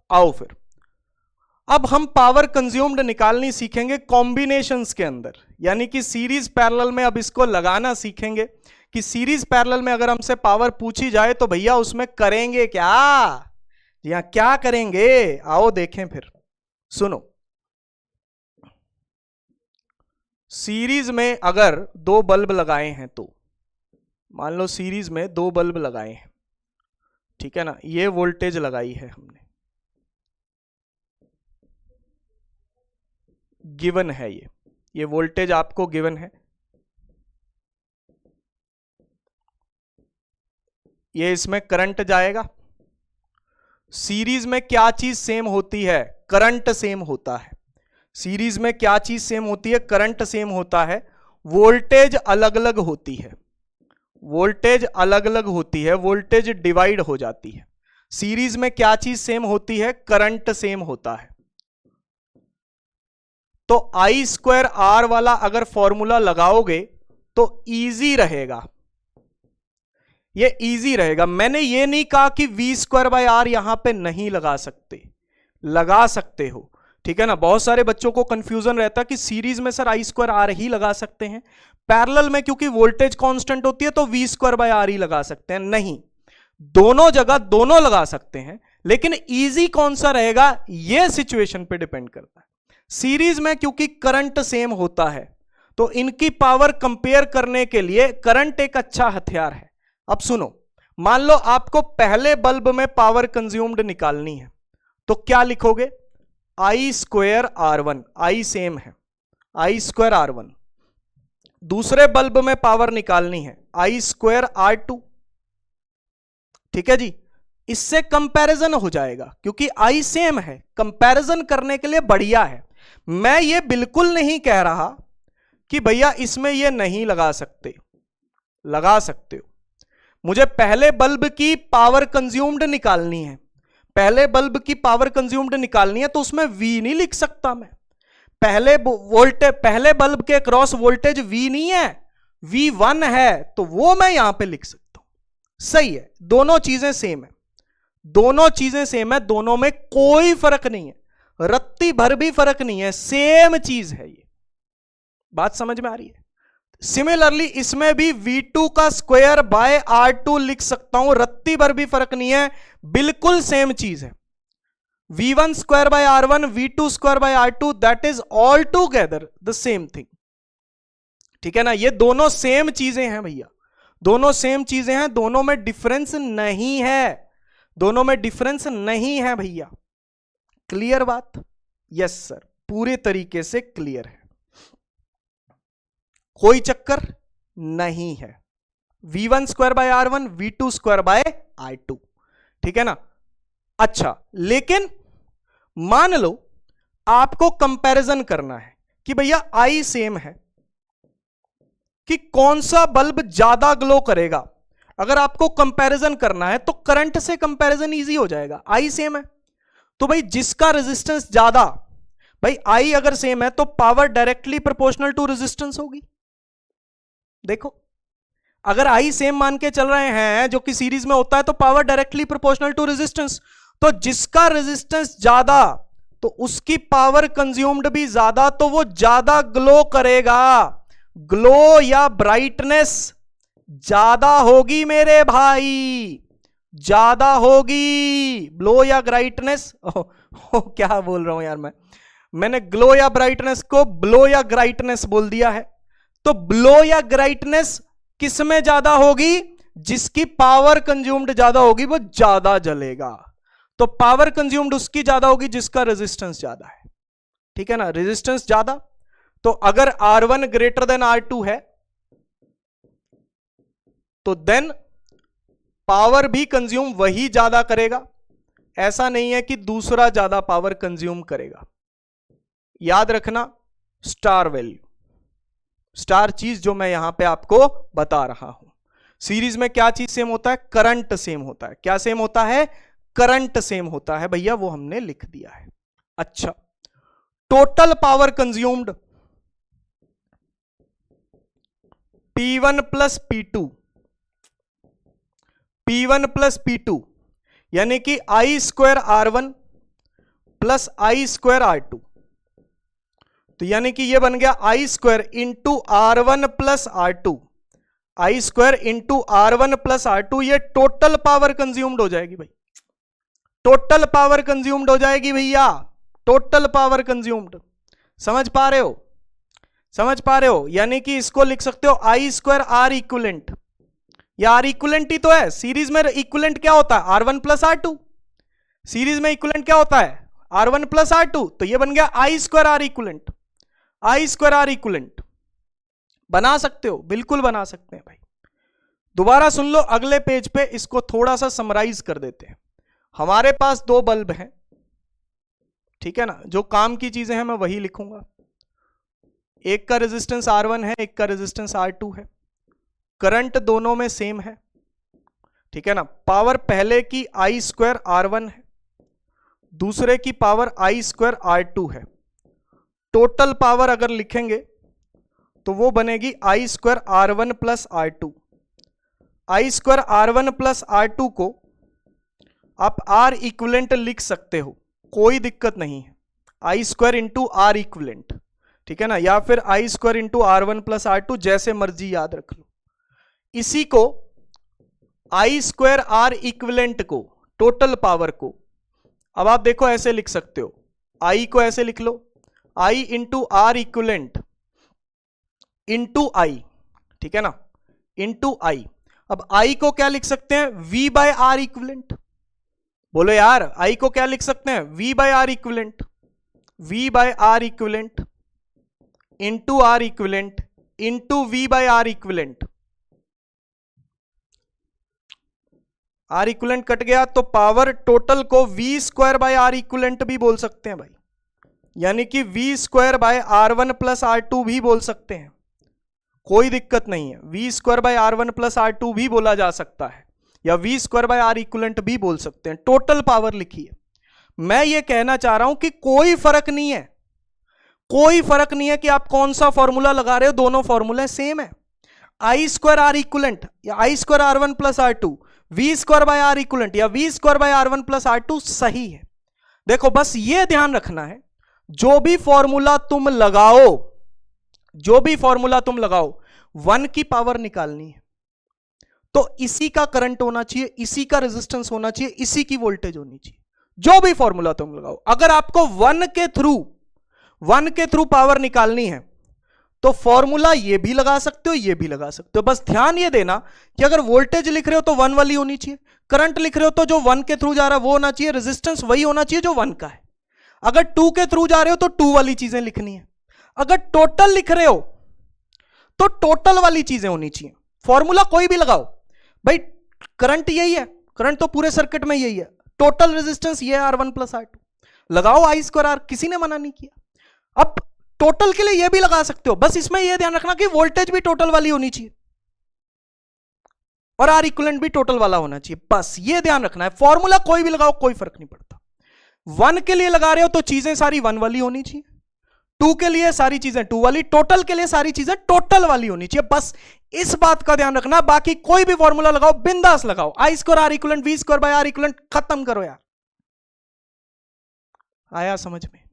S1: आओ फिर, अब हम पावर कंज्यूम्ड निकालनी सीखेंगे कॉम्बिनेशंस के अंदर, यानी कि सीरीज पैरेलल में। अब इसको लगाना सीखेंगे कि सीरीज पैरेलल में अगर हमसे पावर पूछी जाए तो भैया उसमें करेंगे क्या, या क्या करेंगे, आओ देखें फिर। सुनो, सीरीज में अगर 2 बल्ब लगाए हैं, तो मान लो सीरीज में 2 बल्ब लगाए हैं, ठीक है ना, ये वोल्टेज लगाई है हमने, गिवन है ये वोल्टेज आपको गिवन है। ये इसमें करंट जाएगा। सीरीज में क्या चीज सेम होती है, करंट सेम होता है। सीरीज में क्या चीज सेम होती है, करंट सेम होता है। वोल्टेज अलग अलग होती है, वोल्टेज अलग अलग होती है, वोल्टेज डिवाइड हो जाती है। सीरीज में क्या चीज सेम होती है, करंट सेम होता है। तो आई स्क्वायर आर वाला अगर फॉर्मूला लगाओगे तो इजी रहेगा, ये इजी रहेगा। मैंने ये नहीं कहा कि वी स्क्वायर बाय आर यहां पे नहीं लगा सकते, लगा सकते हो, ठीक है ना। बहुत सारे बच्चों को कंफ्यूजन रहता है कि सीरीज में सर आई स्क्वायर आर ही लगा सकते हैं, पैरेलल में क्योंकि वोल्टेज कांस्टेंट होती है तो वी स्क्वायर बाय आर ही लगा सकते हैं। नहीं, दोनों जगह दोनों लगा सकते हैं, लेकिन इजी कौन सा रहेगा ये सिचुएशन पे डिपेंड करता है। सीरीज में क्योंकि करंट सेम होता है तो इनकी पावर कंपेयर करने के लिए करंट एक अच्छा हथियार है। अब सुनो, मान लो आपको पहले बल्ब में पावर कंज्यूम्ड निकालनी है, तो क्या लिखोगे, आई स्क्वायर R1, आई सेम है, आई स्क्वायर R1। दूसरे बल्ब में पावर निकालनी है, आई स्क्वायर R2, ठीक है जी। इससे कंपैरिजन हो जाएगा क्योंकि आई सेम है, कंपैरिजन करने के लिए बढ़िया है। मैं ये बिल्कुल नहीं कह रहा कि भैया इसमें ये नहीं लगा सकते, लगा सकते हो। मुझे पहले बल्ब की पावर कंज्यूम्ड निकालनी है, पहले बल्ब की पावर कंज्यूम्ड निकालनी है, तो उसमें V नहीं लिख सकता मैं। पहले बल्ब के क्रॉस वोल्टेज V नहीं है, V1 है, तो वो मैं यहां पे लिख सकता हूं। सही है, दोनों चीजें सेम है, दोनों चीजें सेम है, दोनों में कोई फर्क नहीं है, रत्ती भर भी फर्क नहीं है, सेम चीज है। ये बात समझ में आ रही है। सिमिलरली इसमें भी V2 का स्क्वायर बाय R2 लिख सकता हूं, रत्ती भर भी फर्क नहीं है, बिल्कुल सेम चीज है। V1 square by R1, V2 square by R2, that is all together the same thing. ठीक है ना, ये दोनों सेम चीजें हैं भैया, दोनों सेम चीजें हैं, दोनों में डिफरेंस नहीं है, दोनों में डिफरेंस नहीं है भैया। क्लियर बात? यस सर, पूरे तरीके से क्लियर है, कोई चक्कर नहीं है। V1 square by R1, V2 square by R2, ठीक है ना। अच्छा, लेकिन मान लो आपको कंपैरिजन करना है कि भैया I सेम है, कि कौन सा बल्ब ज्यादा ग्लो करेगा। अगर आपको कंपैरिजन करना है तो करंट से कंपैरिजन इजी हो जाएगा, I सेम है तो भाई जिसका रेजिस्टेंस ज्यादा, भाई I अगर सेम है तो power directly proportional to resistance होगी। देखो, अगर I सेम मान के चल रहे हैं जो कि सीरीज में होता है तो power directly proportional to resistance, तो जिसका रेजिस्टेंस ज्यादा तो उसकी पावर कंज्यूम्ड भी ज्यादा, तो वो ज्यादा ग्लो करेगा। ग्लो या ब्राइटनेस ज्यादा होगी मेरे भाई, ज्यादा होगी। ग्लो या ब्राइटनेस, क्या बोल रहा हूं यार मैंने ग्लो या ब्राइटनेस को ब्लो या ब्राइटनेस बोल दिया है। तो ब्लो या ब्राइटनेस किस में ज्यादा होगी? जिसकी पावर कंज्यूम्ड ज्यादा होगी वो ज्यादा जलेगा। तो पावर कंज्यूम्ड उसकी ज्यादा होगी जिसका रेजिस्टेंस ज्यादा है, ठीक है ना। रेजिस्टेंस ज्यादा, तो अगर R1 ग्रेटर देन R2 है तो देन पावर भी कंज्यूम वही ज्यादा करेगा, ऐसा नहीं है कि दूसरा ज्यादा पावर कंज्यूम करेगा। याद रखना स्टार वैल्यू, स्टार चीज जो मैं यहां पे आपको बता रहा हूं। सीरीज में क्या चीज सेम होता है? करंट सेम होता है। क्या सेम होता है? करंट सेम होता है भैया, वो हमने लिख दिया है। अच्छा, total power consumed P1 plus P2, P1 plus P2 यानी कि I square R1 plus I square R2, तो यानी कि ये बन गया I square into R1 plus R2, I square into R1 plus R2। ये टोटल पावर कंज्यूम्ड हो जाएगी भाई, टोटल पावर कंज्यूम्ड हो जाएगी भैया, टोटल पावर कंज्यूम्ड। समझ पा रहे हो? समझ पा रहे हो? यानी कि इसको लिख सकते हो I स्क्वायर R इक्विवेलेंट, या R इक्विवेलेंट ही तो है। सीरीज में इक्विवेलेंट क्या होता है? R1 plus R2। सीरीज में इक्विवेलेंट क्या होता है? R1 plus R2। तो ये बन गया I square R equivalent, I square R equivalent. बना सकते हो, बिल्कुल बना सकते हैं भाई। दोबारा सुन लो, अगले पेज पे इसको थोड़ा सा समराइज कर देते हैं। हमारे पास दो बल्ब हैं, ठीक है ना। जो काम की चीजें हैं मैं वही लिखूंगा। एक का रेजिस्टेंस R1 है, एक का रेजिस्टेंस R2 है। करंट दोनों में सेम है, ठीक है ना। पावर पहले की I स्क्वायर R1 है, दूसरे की पावर I स्क्वायर R2 है। टोटल पावर अगर लिखेंगे तो वो बनेगी I square R1 plus R2। I square R1 plus R2 को आप R इक्विवेलेंट लिख सकते हो, कोई दिक्कत नहीं है। I square into R equivalent, ठीक है ना, या फिर I square into R1 plus R2, जैसे मर्जी याद रख लो। इसी को I स्क्वायर R इक्विवेलेंट को, टोटल पावर को, अब आप देखो ऐसे लिख सकते हो। I को ऐसे लिख लो, I into R equivalent into I, ठीक है ना, इंटू I। अब I को क्या लिख सकते हैं? V by R equivalent. बोलो यार, I को क्या लिख सकते हैं? V by R equivalent, V by R equivalent into R equivalent into V by R equivalent. R equivalent cut गया तो पावर टोटल को V square by R equivalent भी बोल सकते हैं भाई, यानी कि V square bye R1 plus R2 भी बोल सकते हैं, कोई दिक्कत नहीं है। V square bye R1 plus R2 भी बोला जा सकता है, या V square by R equivalent भी बोल सकते हैं। टोटल पावर लिखिए। मैं ये कहना चाह रहा हूं कि कोई फर्क नहीं है, कोई फर्क नहीं है कि आप कौन सा फॉर्मूला लगा रहे हो, दोनों फॉर्मूले सेम है। I स्क्वायर R इक्विवेलेंट या I square R1 plus R2, V square by R equivalent या V square bye R1 plus R2 सही है। देखो बस ये ध्यान रखना है, जो भी फॉर्मूला तुम लगाओ, जो भी फॉर्मूला तुम लगाओ, 1 की पावर निकालनी है तो इसी का करंट होना चाहिए, इसी का रेजिस्टेंस होना चाहिए, इसी की वोल्टेज होनी चाहिए। जो भी फॉर्मूला तुम लगाओ, अगर आपको 1 के थ्रू पावर निकालनी है तो फॉर्मूला ये भी लगा सकते हो, ये भी लगा सकते हो। बस ध्यान ये देना कि अगर वोल्टेज लिख रहे हो तो 1 वाली होनी चाहिए, करंट लिख रहे हो तो जो 1 के थ्रू जा रहा है वो होना चाहिए, रेजिस्टेंस वही होना चाहिए जो 1 का है। अगर 2 के थ्रू जा रहे हो तो 2 वाली चीजें लिखनी है। अगर टोटल लिख रहे हो तो टोटल वाली चीजें होनी चाहिए। फॉर्मूला कोई भी लगाओ भाई, करंट यही है, करंट तो पूरे सर्किट में यही है, टोटल रेजिस्टेंस ये R1 प्लस R2, लगाओ I स्क्वायर R, किसी ने मना नहीं किया। अब टोटल के लिए ये भी लगा सकते हो, बस इसमें यह ध्यान रखना कि वोल्टेज भी टोटल वाली होनी चाहिए और R इक्विवेलेंट भी टोटल वाला होना चाहिए, बस ये ध्यान रखना है। फॉर्मूला कोई भी लगाओ, कोई फर्क नहीं पड़ता। 1 के लिए लगा रहे हो तो चीजें सारी 1 वाली होनी चाहिए, 2 के लिए सारी चीजें 2 वाली, टोटल के लिए सारी चीजें टोटल वाली होनी चाहिए, बस इस बात का ध्यान रखना। बाकी कोई भी फॉर्मूला लगाओ, बिंदास लगाओ, I square R equivalent V square by R equivalent, खत्म करो यार। आया समझ में?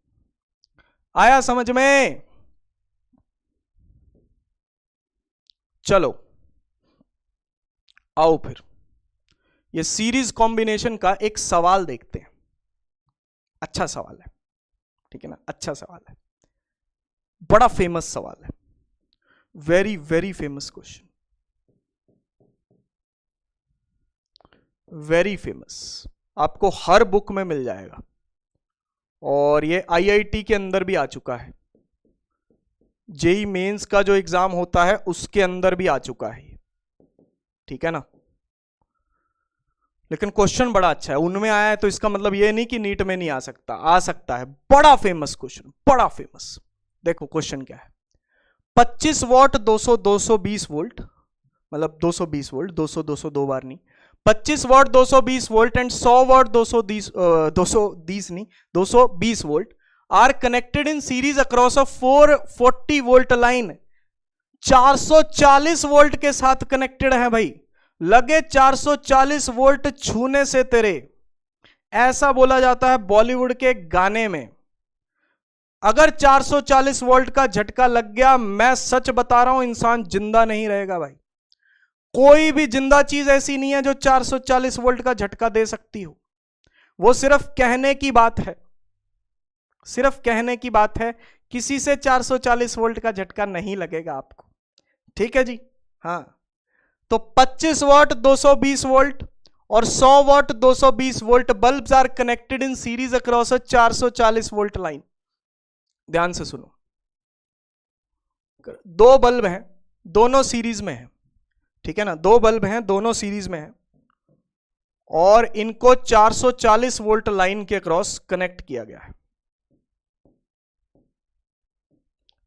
S1: आया समझ में? चलो आओ फिर ये सीरीज कॉम्बिनेशन का एक सवाल देखते हैं। अच्छा सवाल है, ठीक है ना, अच्छा सवाल है, बड़ा फेमस सवाल है, very very famous question, very famous, आपको हर बुक में मिल जाएगा और ये IIT के अंदर भी आ चुका है, जेई मेंस का जो एग्जाम होता है उसके अंदर भी आ चुका है, ठीक है ना। लेकिन क्वेश्चन बड़ा अच्छा है, उनमें आया है तो इसका मतलब ये नहीं कि नीट में नहीं आ सकता, आ सकता है। बड़ा फेमस क्वेश्चन, बड़ा फेमस। देखो क्वेश्चन क्या है, 25 वॉट 220 वोल्ट, मतलब 220 वोल्ट, 200 दो बार नहीं, 25 what 220 volt and 100 watt 220 volt are connected in series across a 440 volt line. 440 volt के साथ कनेक्टेड है भाई, लगे 440 वोल्ट छूने से तेरे, ऐसा बोला जाता है बॉलीवुड के गाने में। अगर 440 वोल्ट का झटका लग गया, मैं सच बता रहा हूं, इंसान जिंदा नहीं रहेगा भाई। कोई भी जिंदा चीज ऐसी नहीं है जो 440 वोल्ट का झटका दे सकती हो, वो सिर्फ कहने की बात है, सिर्फ कहने की बात है। किसी से 440 वोल्ट का झटका नहीं लगेगा आपको, ठीक है जी। हाँ, तो 25 वॉट 220 वोल्ट और 100 watt 220 volt bulbs are connected in series across a 440 volt line. ध्यान से सुनो, दो बल्ब हैं, दोनों सीरीज में हैं, ठीक है ना, दो बल्ब हैं, दोनों सीरीज में हैं और इनको 440 वोल्ट लाइन के अक्रॉस कनेक्ट किया गया है।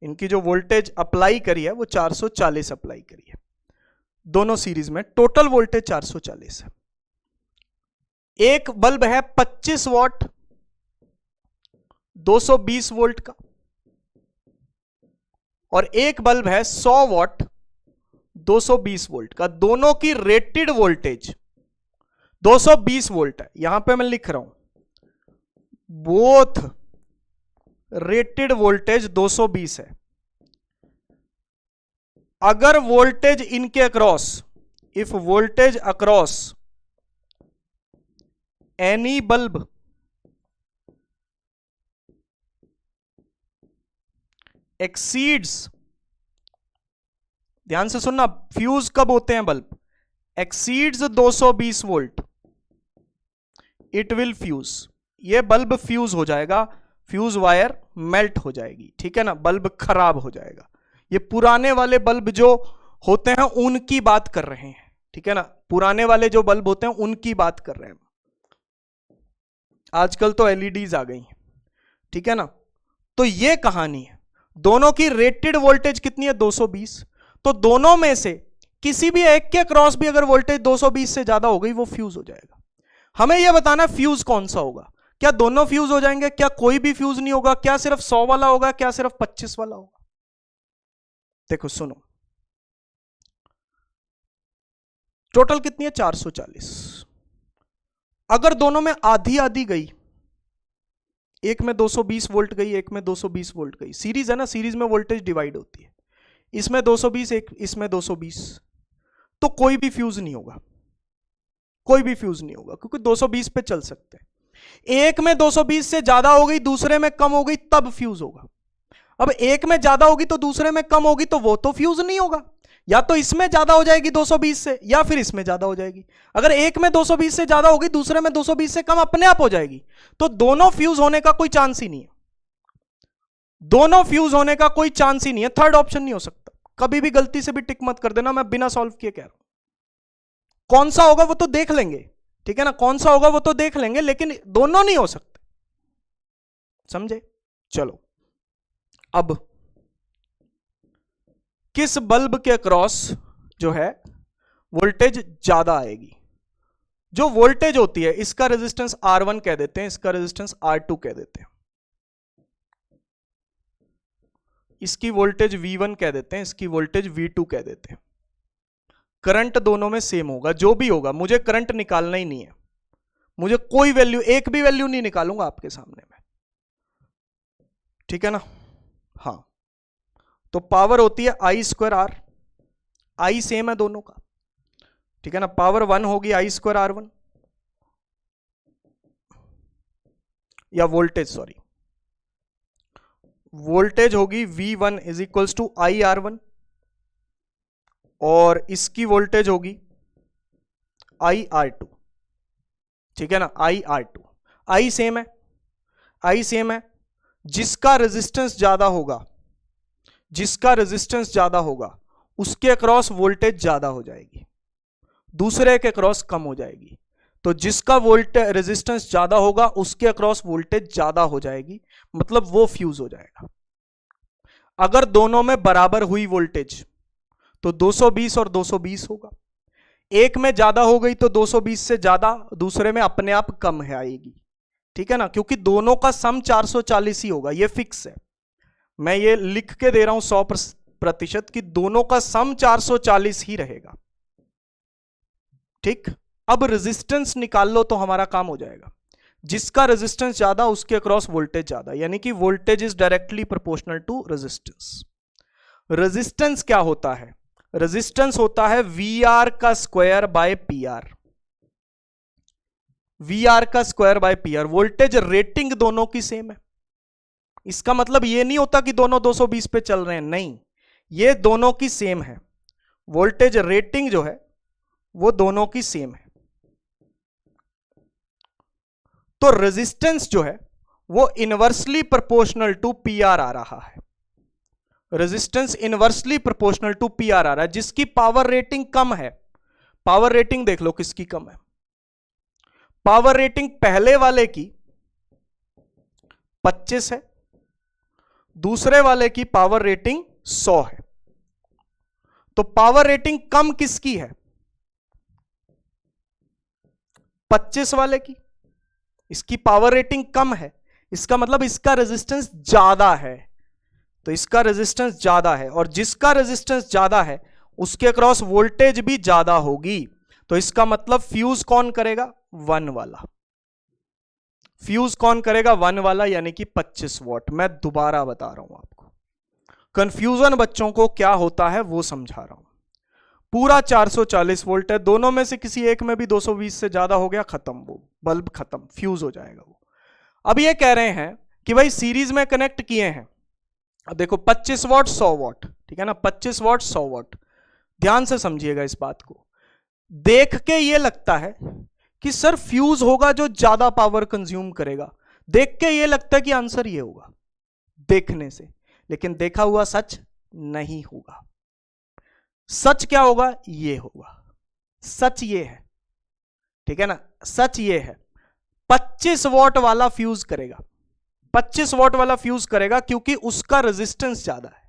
S1: इनकी जो वोल्टेज अप्लाई करी है वो 440 अप्लाई करी है, दोनों सीरीज में, टोटल वोल्टेज 440 है। एक बल्ब है 25 वॉट 220 वोल्ट का और एक बल्ब है 100 वॉट 220 वोल्ट का। दोनों की रेटेड वोल्टेज 220 वोल्ट है, यहां पे मैं लिख रहा हूं, बोथ रेटेड वोल्टेज 220 है। अगर वोल्टेज इनके across, if voltage across any bulb exceeds, ध्यान से सुनना, फ्यूज कब होते हैं bulb, exceeds 220 volt, it will fuse, ये बल्ब फ्यूज हो जाएगा, फ्यूज वायर मेल्ट हो जाएगी, ठीक है ना, बल्ब खराब हो जाएगा। ये पुराने वाले बल्ब जो होते हैं उनकी बात कर रहे हैं, ठीक है ना, पुराने वाले जो बल्ब होते हैं उनकी बात कर रहे हैं। आजकल तो एलईडीज आ गई हैं, ठीक है ना। तो ये कहानी है, दोनों की रेटेड वोल्टेज कितनी है, 220। तो दोनों में से किसी भी एक के क्रॉस भी अगर वोल्टेज 220 से ज्यादा हो गई, वो फ्यूज हो जाएगा। हमें यह बताना है फ्यूज कौन सा होगा, क्या दोनों फ्यूज हो जाएंगे, क्या कोई भी फ्यूज नहीं होगा, क्या सिर्फ 100 वाला होगा, क्या सिर्फ 25 वाला होगा। देखो सुनो, टोटल कितनी है, 440। अगर दोनों में आधी आधी गई, एक में 220 वोल्ट गई, एक में 220 वोल्ट गई, सीरीज है ना, सीरीज में वोल्टेज डिवाइड होती है, इसमें 220 एक इसमें 220, तो कोई भी फ्यूज नहीं होगा, कोई भी फ्यूज नहीं होगा, क्योंकि 220 पे चल सकते हैं। एक में 220 से ज्यादा हो गई, दूसरे में कम हो गई, तब फ्यूज होगा। अब एक में ज्यादा होगी तो दूसरे में कम होगी, तो वो तो फ्यूज नहीं होगा। या तो इसमें ज्यादा हो जाएगी 220 से, या फिर इसमें ज्यादा हो जाएगी। अगर एक में 220 से ज्यादा होगी, दूसरे में 220 से कम अपने आप हो जाएगी, तो दोनों फ्यूज होने का कोई चांस ही नहीं है। दोनों फ्यूज होने का कोई चांस ही नहीं है, थर्ड ऑप्शन नहीं हो सकता। कभी भी गलती से भी टिक मत कर देना, मैं बिना सॉल्व किए कह रहा हूं। कौन सा होगा वो तो देख लेंगे, ठीक है ना, कौन सा होगा वो तो देख लेंगे, लेकिन दोनों नहीं हो सकते, समझे। चलो, अब किस बल्ब के क्रॉस जो है वोल्टेज ज्यादा आएगी। जो वोल्टेज होती है, इसका रेजिस्टेंस R1 कह देते हैं, इसका रेजिस्टेंस R2 कह देते हैं, इसकी वोल्टेज V1 कह देते हैं, इसकी वोल्टेज V2 कह देते हैं। करंट दोनों में सेम होगा, जो भी होगा, मुझे करंट निकालना ही नहीं है, मुझे कोई वैल्यू, एक भी वैल्यू नहीं निकालूंगा आपके सामने में, ठीक है ना। हाँ, तो पावर होती है I²R, आई सेम है दोनों का, ठीक है ना। पावर 1 होगी I²R1, या वोल्टेज, सॉरी, वोल्टेज होगी V1 is equals to IR1, और इसकी वोल्टेज होगी IR2, ठीक है ना, IR2। आई सेम है, आई सेम है। जिसका रेजिस्टेंस ज्यादा होगा, जिसका रेजिस्टेंस ज्यादा होगा, उसके अक्रॉस वोल्टेज ज्यादा हो जाएगी, दूसरे के अक्रॉस कम हो जाएगी। तो जिसका वोल्टेज रेजिस्टेंस ज्यादा होगा, उसके अक्रॉस वोल्टेज ज्यादा हो जाएगी, मतलब वो फ्यूज हो जाएगा। अगर दोनों में बराबर हुई वोल्टेज, तो 220 और 220 होगा। एक में ज्यादा हो गई तो 220 से ज्यादा, दूसरे में अपने आप कम है आएगी, ठीक है ना, क्योंकि दोनों का सम 440 ही होगा, ये फिक्स है। मैं ये लिख के दे रहा हूं 100% कि दोनों का सम 440 ही रहेगा, ठीक। अब रेजिस्टेंस निकाल लो तो हमारा काम हो जाएगा। जिसका रेजिस्टेंस ज्यादा, उसके अक्रॉस वोल्टेज ज्यादा, यानी कि voltage is directly proportional to resistance. Resistance क्या होता है? रेजिस्टेंस होता है VR का स्क्वायर बाय PR, VR का square by PR। Voltage rating दोनों की सेम है, इसका मतलब ये नहीं होता कि दोनों 220 पे चल रहे हैं, नहीं, ये दोनों की सेम है। वोल्टेज रेटिंग जो है वो दोनों की सेम है। तो रेजिस्टेंस जो है वो इनवर्सली प्रोपोर्शनल टू PR आ रहा है। Resistance inversely proportional to PR आ रहा है। जिसकी पावर रेटिंग कम है, पावर रेटिंग देख लो किसकी कम है। पावर रेटिंग पहले वाले की 25 है, दूसरे वाले की पावर रेटिंग 100 है। तो पावर रेटिंग कम किसकी है? 25 वाले की। इसकी पावर रेटिंग कम है, इसका मतलब इसका रेजिस्टेंस ज्यादा है, तो इसका रेजिस्टेंस ज्यादा है, और जिसका रेजिस्टेंस ज्यादा है उसके अक्रॉस वोल्टेज भी ज्यादा होगी। तो इसका मतलब फ्यूज कौन करेगा? 1 वाला। फ्यूज कौन करेगा? 1 वाला, यानी कि 25 वॉट। मैं दोबारा बता रहा हूं आपको, कंफ्यूजन बच्चों को क्या होता है वो समझा रहा हूं। पूरा 440 वोल्ट है, दोनों में से किसी एक में भी 220 से ज्यादा हो गया, खत्म, वो बल्ब खत्म, फ्यूज हो जाएगा वो। अब ये कह रहे हैं कि भाई सीरीज में कनेक्ट किए हैं। अब देखो 25 वॉट 100 वॉट, ठीक है ना, 25 वॉट 100 वॉट। ध्यान से समझिएगा इस बात को। देख के ये लगता है कि सर फ्यूज होगा जो ज्यादा पावर कंज्यूम करेगा, देख के ये लगता है कि आंसर ये होगा देखने से, लेकिन देखा हुआ सच नहीं होगा। सच क्या होगा? ये होगा, सच ये है, ठीक है ना, सच ये है। 25 वॉट वाला फ्यूज करेगा, 25 वॉट वाला फ्यूज करेगा, क्योंकि उसका रेजिस्टेंस ज्यादा है।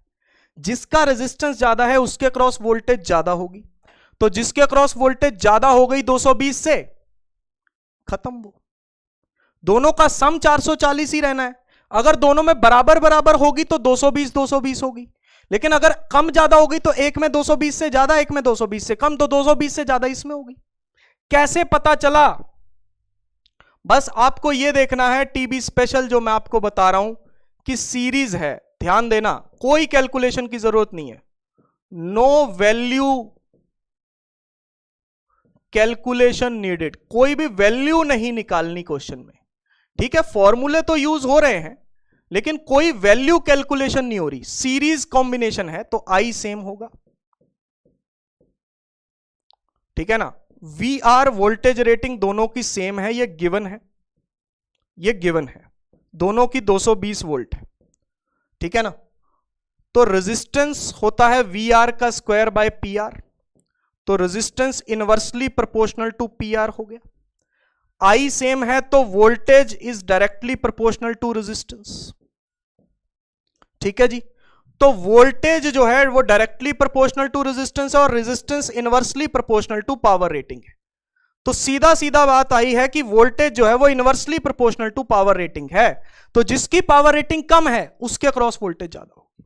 S1: जिसका रेजिस्टेंस ज्यादा है उसके अक्रॉस वोल्टेज ज्यादा होगी, तो जिसके अक्रॉस वोल्टेज ज्यादा हो गई 220 से, खत्म वो। दोनों का सम 440 ही रहना है। अगर दोनों में बराबर बराबर होगी तो 220 220 होगी, लेकिन अगर कम ज्यादा होगी तो एक में 220 से ज्यादा, एक में 220 से कम, तो 220 से ज्यादा इसमें होगी। कैसे पता चला? बस आपको यह देखना है, टीबी स्पेशल जो मैं आपको बता रहा हूं कि सीरीज है, ध्यान देना, कोई कैलकुलेशन की जरूरत नहीं है, नो वैल्यू कैलकुलेशन नीडेड, कोई भी वैल्यू नहीं निकालनी क्वेश्चन में। ठीक है, फॉर्मूले तो यूज हो रहे हैं लेकिन कोई वैल्यू कैलकुलेशन नहीं हो रही। सीरीज कॉम्बिनेशन है तो आई सेम होगा, ठीक है ना। वी आर वोल्टेज रेटिंग दोनों की सेम है, ये गिवन है, ये गिवन है, दोनों की 220 वोल्ट है, ठीक है ना। तो रेजिस्टेंस होता है वी आर का स्क्वायर बाय पी आर, तो resistance inversely proportional to P R हो गया। आई सेम है तो voltage is directly proportional to resistance, ठीक है जी। तो वोल्टेज जो है वो डायरेक्टली प्रोपोर्शनल टू रेजिस्टेंस और resistance inversely proportional to power rating है। तो सीधा सीधा बात आई है कि वोल्टेज जो है वो inversely proportional to power rating है, तो जिसकी पावर रेटिंग कम है उसके अक्रॉस वोल्टेज ज्यादा होगी।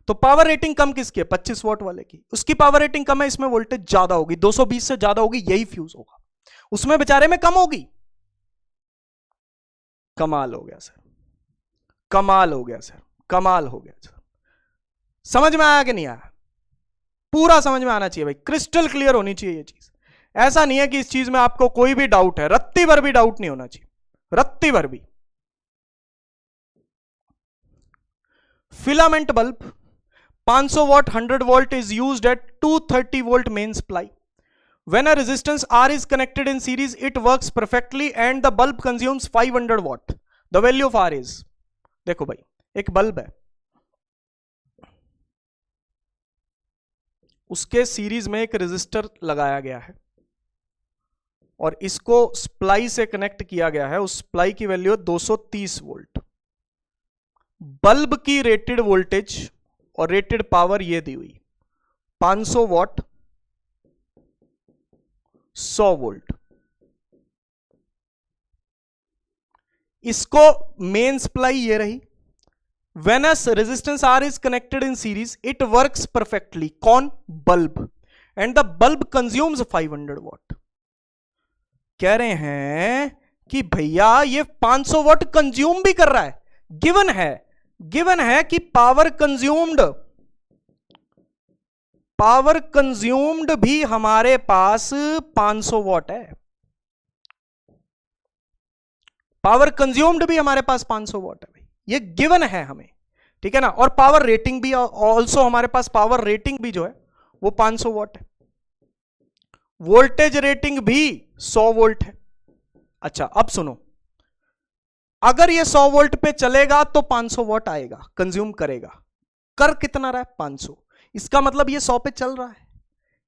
S1: तो पावर रेटिंग कम किसकी है? 25 वॉट वाले की, उसकी पावर रेटिंग कम है, इसमें वोल्टेज ज्यादा होगी, 220 से ज्यादा होगी, यही फ्यूज होगा, उसमें बेचारे में कम होगी। कमाल हो गया सर, कमाल हो गया सर, कमाल हो गया सर। समझ में आया कि नहीं आया? पूरा समझ में आना चाहिए भाई, क्रिस्टल क्लियर होनी चाहिए ये चीज। ऐसा नहीं है कि इस चीज में आपको कोई भी डाउट है, रत्ती भर भी डाउट नहीं होना चाहिए, रत्ती भर भी। Filament bulb 500 what 100 volt is used at 230 volt main supply. When a resistance R is connected in series, it works perfectly and the bulb consumes 500 watt. The value of R is, देखो भाई, एक बल्ब है, उसके सीरीज में एक रेजिस्टर लगाया गया है और इसको सप्लाई से कनेक्ट किया गया है। उस सप्लाई की वैल्यू है 230 वोल्ट। बल्ब की रेटेड वोल्टेज और रेटेड पावर ये दी हुई 500 वॉट 100 वोल्ट। इसको मेन सप्लाई ये रही। When a resistance R is connected in series, it works perfectly. कौन? Bulb. And the bulb consumes 500 watt. कह रहे हैं कि भैया ये 500 वॉट कंज्यूम भी कर रहा है, गिवन है, गिवन है कि पावर कंज्यूम्ड भी हमारे पास 500 वॉट है, पावर कंज्यूम्ड भी हमारे पास 500 वॉट है भाई, ये गिवन है हमें, ठीक है ना। और पावर रेटिंग भी ऑल्सो हमारे पास, पावर रेटिंग भी जो है वो 500 वॉट है, वोल्टेज रेटिंग भी 100 वोल्ट है। अच्छा अब सुनो, अगर ये 100 वोल्ट पे चलेगा तो 500 वॉट आएगा, कंज्यूम करेगा। कर कितना रहा है? 500। इसका मतलब ये 100 पे चल रहा है,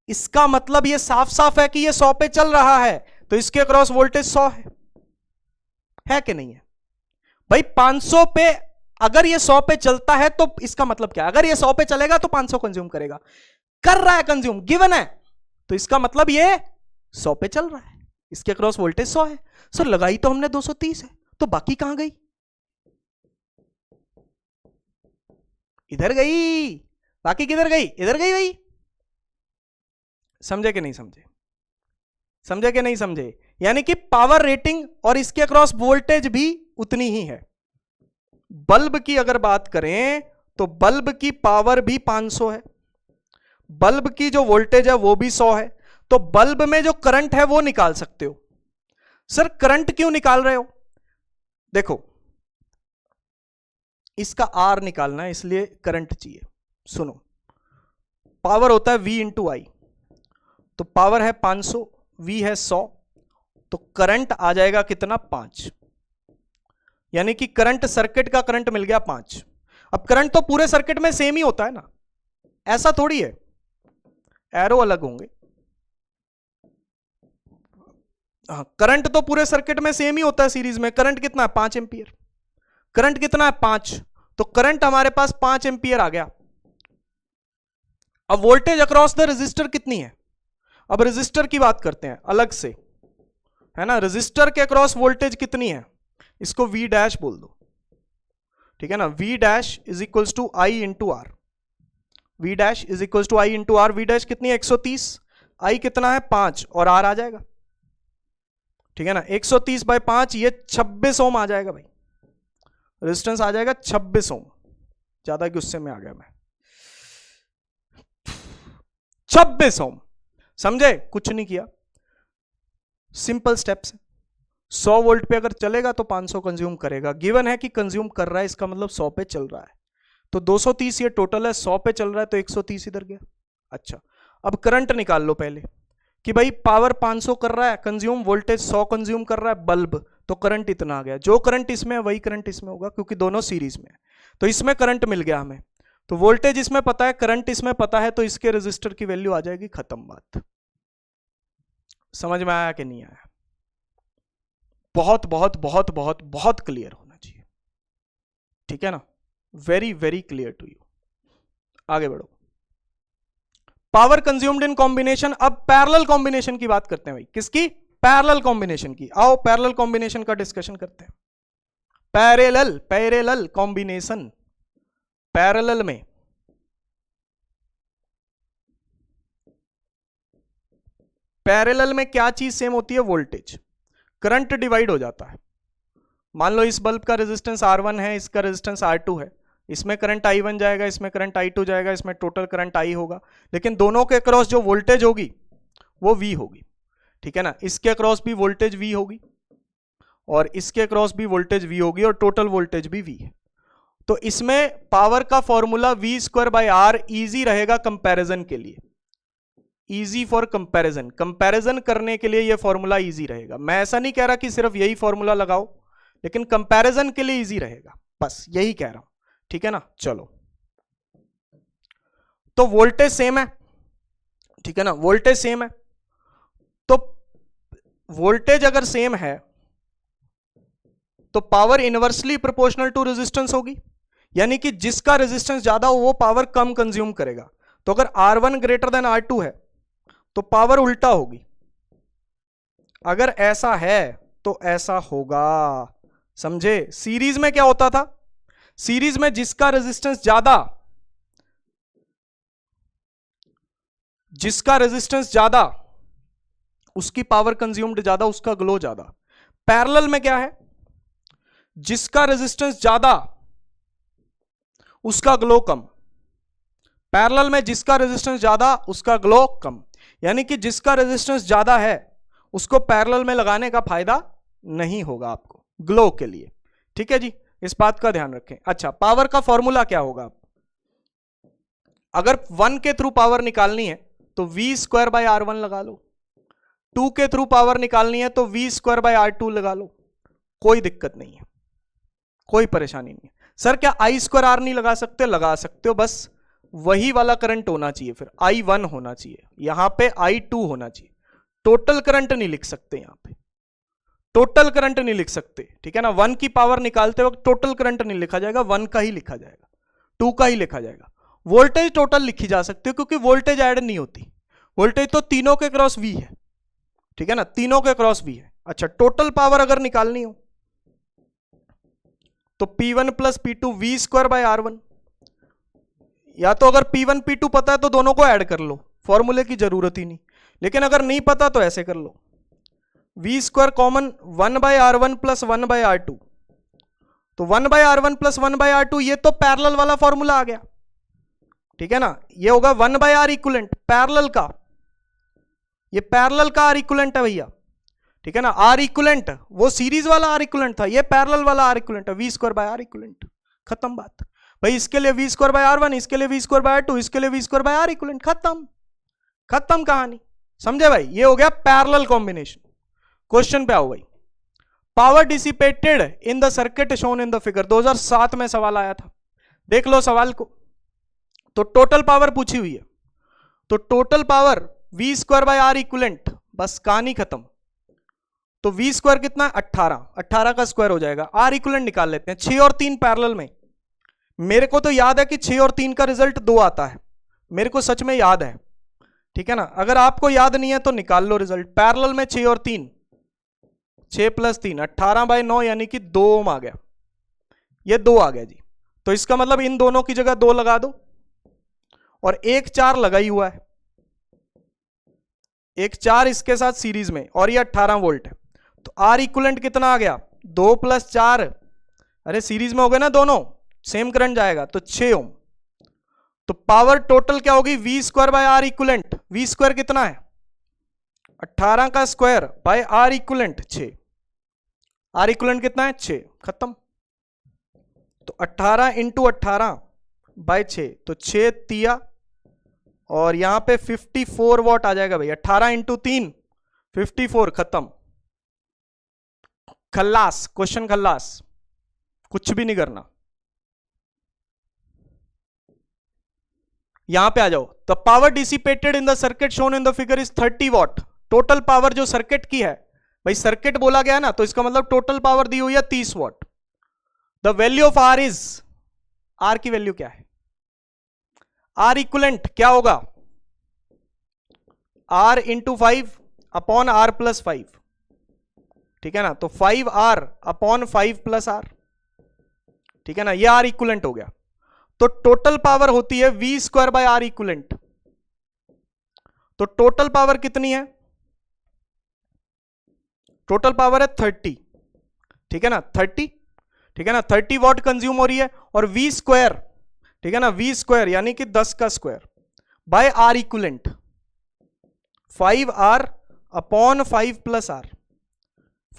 S1: इसका मतलब ये साफ साफ है कि ये 100 पे चल रहा है, तो इसके अक्रॉस वोल्टेज 100 है कि नहीं है भाई? 500 पे अगर ये 100 पे चलता है तो इसका मतलब क्या? अगर ये 100 पे चलेगा तो 500 कंज्यूम करेगा, कर रहा है कंज्यूम, गिवन है, तो इसका मतलब ये 100 पे चल रहा है, इसके अक्रॉस वोल्टेज 100 है। सर लगाई तो हमने 230 है, तो बाकी कहां गई? इधर गई, बाकी किधर गई? इधर गई भाई। समझे कि नहीं समझे? समझे कि नहीं समझे? यानी कि पावर रेटिंग और इसके अक्रॉस वोल्टेज भी उतनी ही है। बल्ब की अगर बात करें तो बल्ब की पावर भी 500 है, बल्ब की जो वोल्टेज है वो भी 100 है, तो बल्ब में जो करंट है वो निकाल सकते हो। सर करंट क्यों निकाल रहे हो? देखो इसका आर निकालना है इसलिए करंट चाहिए। सुनो, पावर होता है V इंटू आई, तो पावर है 500, V है 100, तो करंट आ जाएगा कितना? 5। यानी कि करंट, सर्किट का करंट मिल गया 5। अब करंट तो पूरे सर्किट में सेम ही होता है ना, ऐसा थोड़ी है, एरो अलग होंगे। करंट तो पूरे सर्किट में सेम ही होता है सीरीज में। करंट कितना है? 5 एंपियर। करंट कितना है? 5। तो करंट हमारे पास 5 एंपियर आ गया। अब वोल्टेज अक्रॉस द रेजिस्टर कितनी है? अब रेजिस्टर की बात करते हैं अलग से, है ना। रेजिस्टर के अक्रॉस वोल्टेज कितनी है? इसको V डैश बोल दो, ठीक है ना। V dash is equals to I into R, V dash is equals to I into R. V dash कितनी है? 130, आई कितना है? 5, और आर आ जाएगा, ठीक है ना। 130 बाय 5 ये 26 ओम आ जाएगा भाई, रेजिस्टेंस आ जाएगा 26 ओम। ज्यादा गुस्से में आ गया मैं, 26 ओम। समझे? कुछ नहीं किया, सिंपल स्टेप्स है। 100 वोल्ट पे अगर चलेगा तो 500 कंज्यूम करेगा। गिवन है कि कंज्यूम कर रहा है, इसका मतलब 100 पे चल रहा है, तो 230 ये टोटल है, 100 पे चल रहा है तो 130 इधर गया। अच्छा, अब करंट निकाल लो पहले कि भाई पावर 500 कर रहा है कंज्यूम, वोल्टेज 100 कंज्यूम कर रहा है बल्ब, तो करंट इतना आ गया। जो करंट इसमें है वही करंट इसमें होगा क्योंकि दोनों सीरीज में है, तो इसमें करंट मिल गया हमें। तो वोल्टेज इसमें पता है, करंट इसमें पता है, तो इसके रेजिस्टर की वैल्यू आ जाएगी, खत्म बात। समझ में आया कि नहीं आया? बहुत बहुत बहुत बहुत बहुत क्लियर होना चाहिए, ठीक है ना? Very very clear to you. आगे बढ़ो। Power consumed in combination. अब पैरेलल कॉम्बिनेशन की बात करते हैं भाई। किसकी? पैरेलल कॉम्बिनेशन की। आओ पैरेलल कॉम्बिनेशन का डिस्कशन करते हैं। पैरेलल पैरेलल कॉम्बिनेशन, पैरेलल में पैरेलल में क्या चीज सेम होती है? वोल्टेज। करंट डिवाइड हो जाता है। मान लो इस बल्ब का रेजिस्टेंस R1 है, इसका रेजिस्टेंस R2 है, इसमें करंट I1 जाएगा, इसमें करंट I2 जाएगा, इसमें टोटल करंट I होगा, लेकिन दोनों के अक्रॉस जो वोल्टेज होगी वो V होगी, ठीक है ना? इसके अक्रॉस भी वोल्टेज V होगी और इसके अक्रॉस भी वोल्टेज V होगी और टोटल वोल्टेज भी V है। तो इसमें पावर का फॉर्मूला V²/R इजी रहेगा कंपैरिजन के लिए, इजी फॉर कंपैरिजन। कंपैरिजन करने के लिए ये फॉर्मूला इजी रहेगा। मैं ऐसा नहीं कह रहा कि सिर्फ यही फॉर्मूला लगाओ, लेकिन कंपैरिजन के लिए इजी रहेगा, बस यही कह रहा हूं, ठीक है ना? चलो, तो वोल्टेज सेम है, ठीक है ना? वोल्टेज सेम है, तो वोल्टेज अगर सेम है तो power inversely proportional to resistance होगी, यानी कि जिसका रेजिस्टेंस ज्यादा हो वो पावर कम कंज्यूम करेगा। तो अगर R1 ग्रेटर देन R2 है तो पावर उल्टा होगी। अगर ऐसा है तो ऐसा होगा, समझे? सीरीज में क्या होता था? सीरीज में जिसका रेजिस्टेंस ज्यादा उसकी पावर कंज्यूम्ड ज्यादा, उसका ग्लो ज्यादा। पैरेलल में क्या है? जिसका रेजिस्टेंस ज्यादा उसका ग्लो कम। पैरेलल में जिसका रेजिस्टेंस ज्यादा उसका ग्लो कम, यानी कि जिसका रेजिस्टेंस ज्यादा है उसको पैरेलल में लगाने का फायदा नहीं होगा आपको ग्लो के लिए, ठीक है जी? इस बात का ध्यान रखें। अच्छा, पावर का फॉर्मूला क्या होगा? अगर 1 के थ्रू पावर निकालनी है तो V²/R1 लगा लो, 2 के थ्रू पावर निकालनी है तो V²/R2 लगा लो, कोई दिक्कत नहीं है, कोई परेशानी नहीं है। सर क्या I²R नहीं लगा सकते? लगा सकते हो, बस वही वाला करंट होना चाहिए, फिर I1 होना चाहिए, यहां पे I2 होना चाहिए। टोटल करंट नहीं लिख सकते, यहां पे टोटल करंट नहीं लिख सकते, ठीक है ना? 1 की पावर निकालते वक्त टोटल करंट नहीं लिखा जाएगा, 1 का ही लिखा जाएगा, 2 का ही लिखा जाएगा। वोल्टेज टोटल लिखी जा सकती है क्योंकि वोल्टेज ऐड नहीं होती, वोल्टेज तो तीनों के क्रॉस V है, ठीक है ना? तीनों के क्रॉस V है। अच्छा, टोटल पावर अगर निकालनी हो तो P1 + P2 V²/R1, या तो अगर P1 P2 पता है तो दोनों को ऐड कर लो, फॉर्मूले की जरूरत ही नहीं। लेकिन अगर नहीं पता तो ऐसे कर लो, V² कॉमन 1/R1 + 1/R2, तो 1/R1 + 1/R2 ये तो पैरेलल वाला फॉर्मूला आ गया, ठीक है ना? ये होगा 1/R इक्विवेलेंट पैरेलल का, ये पैरेलल का R इक्विवेलेंट है भैया, ठीक है ना? R इक्विवेलेंट वो सीरीज वाला R इक्विवेलेंट था, ये पैरेलल वाला R इक्विवेलेंट है, V²/R इक्विवेलेंट, खत्म बात भाई। इसके लिए V²/R1, इसके लिए V²/R2, इसके लिए V²/R इक्विवेलेंट, खत्म कहानी, समझे भाई? ये हो गया पैरेलल कॉम्बिनेशन। क्वेश्चन पे आओ भाई। Power dissipated in the circuit shown in the figure, 2007 में सवाल आया था, देख लो सवाल को। तो टोटल पावर पूछी हुई है, तो टोटल पावर V²/R इक्विवेलेंट, बस कहानी खत्म। तो V² कितना है? 18 का स्क्वायर हो जाएगा। R इक्विवेलेंट निकाल लेते हैं। 6 और 3 पैरेलल में, मेरे को तो याद है कि 6 और 3 का रिजल्ट 2 आता है, मेरे को सच में याद है, ठीक है ना? अगर आपको याद नहीं है तो निकाल लो रिजल्ट। पैरेलल में 6 और 3, 6 + 3 18/9, यानी कि 2 ओम आ गया, ये 2 आ गया जी। तो इसका मतलब इन दोनों की जगह 2 लगा दो, और 1 4 लगा ही हुआ है, 1 4 इसके साथ सीरीज में, और ये 18 वोल्ट है। तो R इक्विवेलेंट कितना आ गया? 2 + 4, अरे सीरीज में हो गए ना दोनों, सेम करंट जाएगा, तो 6 ओम। तो पावर टोटल क्या होगी? V²/R इक्विवेलेंट, V² कितना है? 18 का square by R equivalent 6, R equivalent कितना है 6, खत्म। तो 18 इंटू 18 बाय 6, तो 6 तिया, और यहां पे 54 वॉट आ जाएगा भाई। 18 इंटू 3 54, खत्म, खल्लास, क्वेश्चन खल्लास, कुछ भी नहीं करना। यहां पे आ जाओ। The power dissipated in the circuit shown in the figure is 30 what. Total power जो सर्किट की है भाई, सर्किट बोला गया ना, तो इसका मतलब टोटल पावर दी हुई है 30 watt. The value of R is, R की वैल्यू क्या है? आर इक्वलेंट क्या होगा? R into 5 upon R plus 5, ठीक है ना। तो 5R अपॉन 5 प्लस आर, ठीक है ना, ये आर इक्वलेंट हो गया। तो टोटल पावर होती है V square by R equivalent. तो टोटल पावर कितनी है? टोटल पावर है 30, ठीक है ना, 30, ठीक है ना, 30 वॉट कंज्यूम हो रही है। और V स्क्वायर, ठीक है ना, V स्क्वायर यानी कि 10 का square by R equivalent, 5R upon 5 plus R,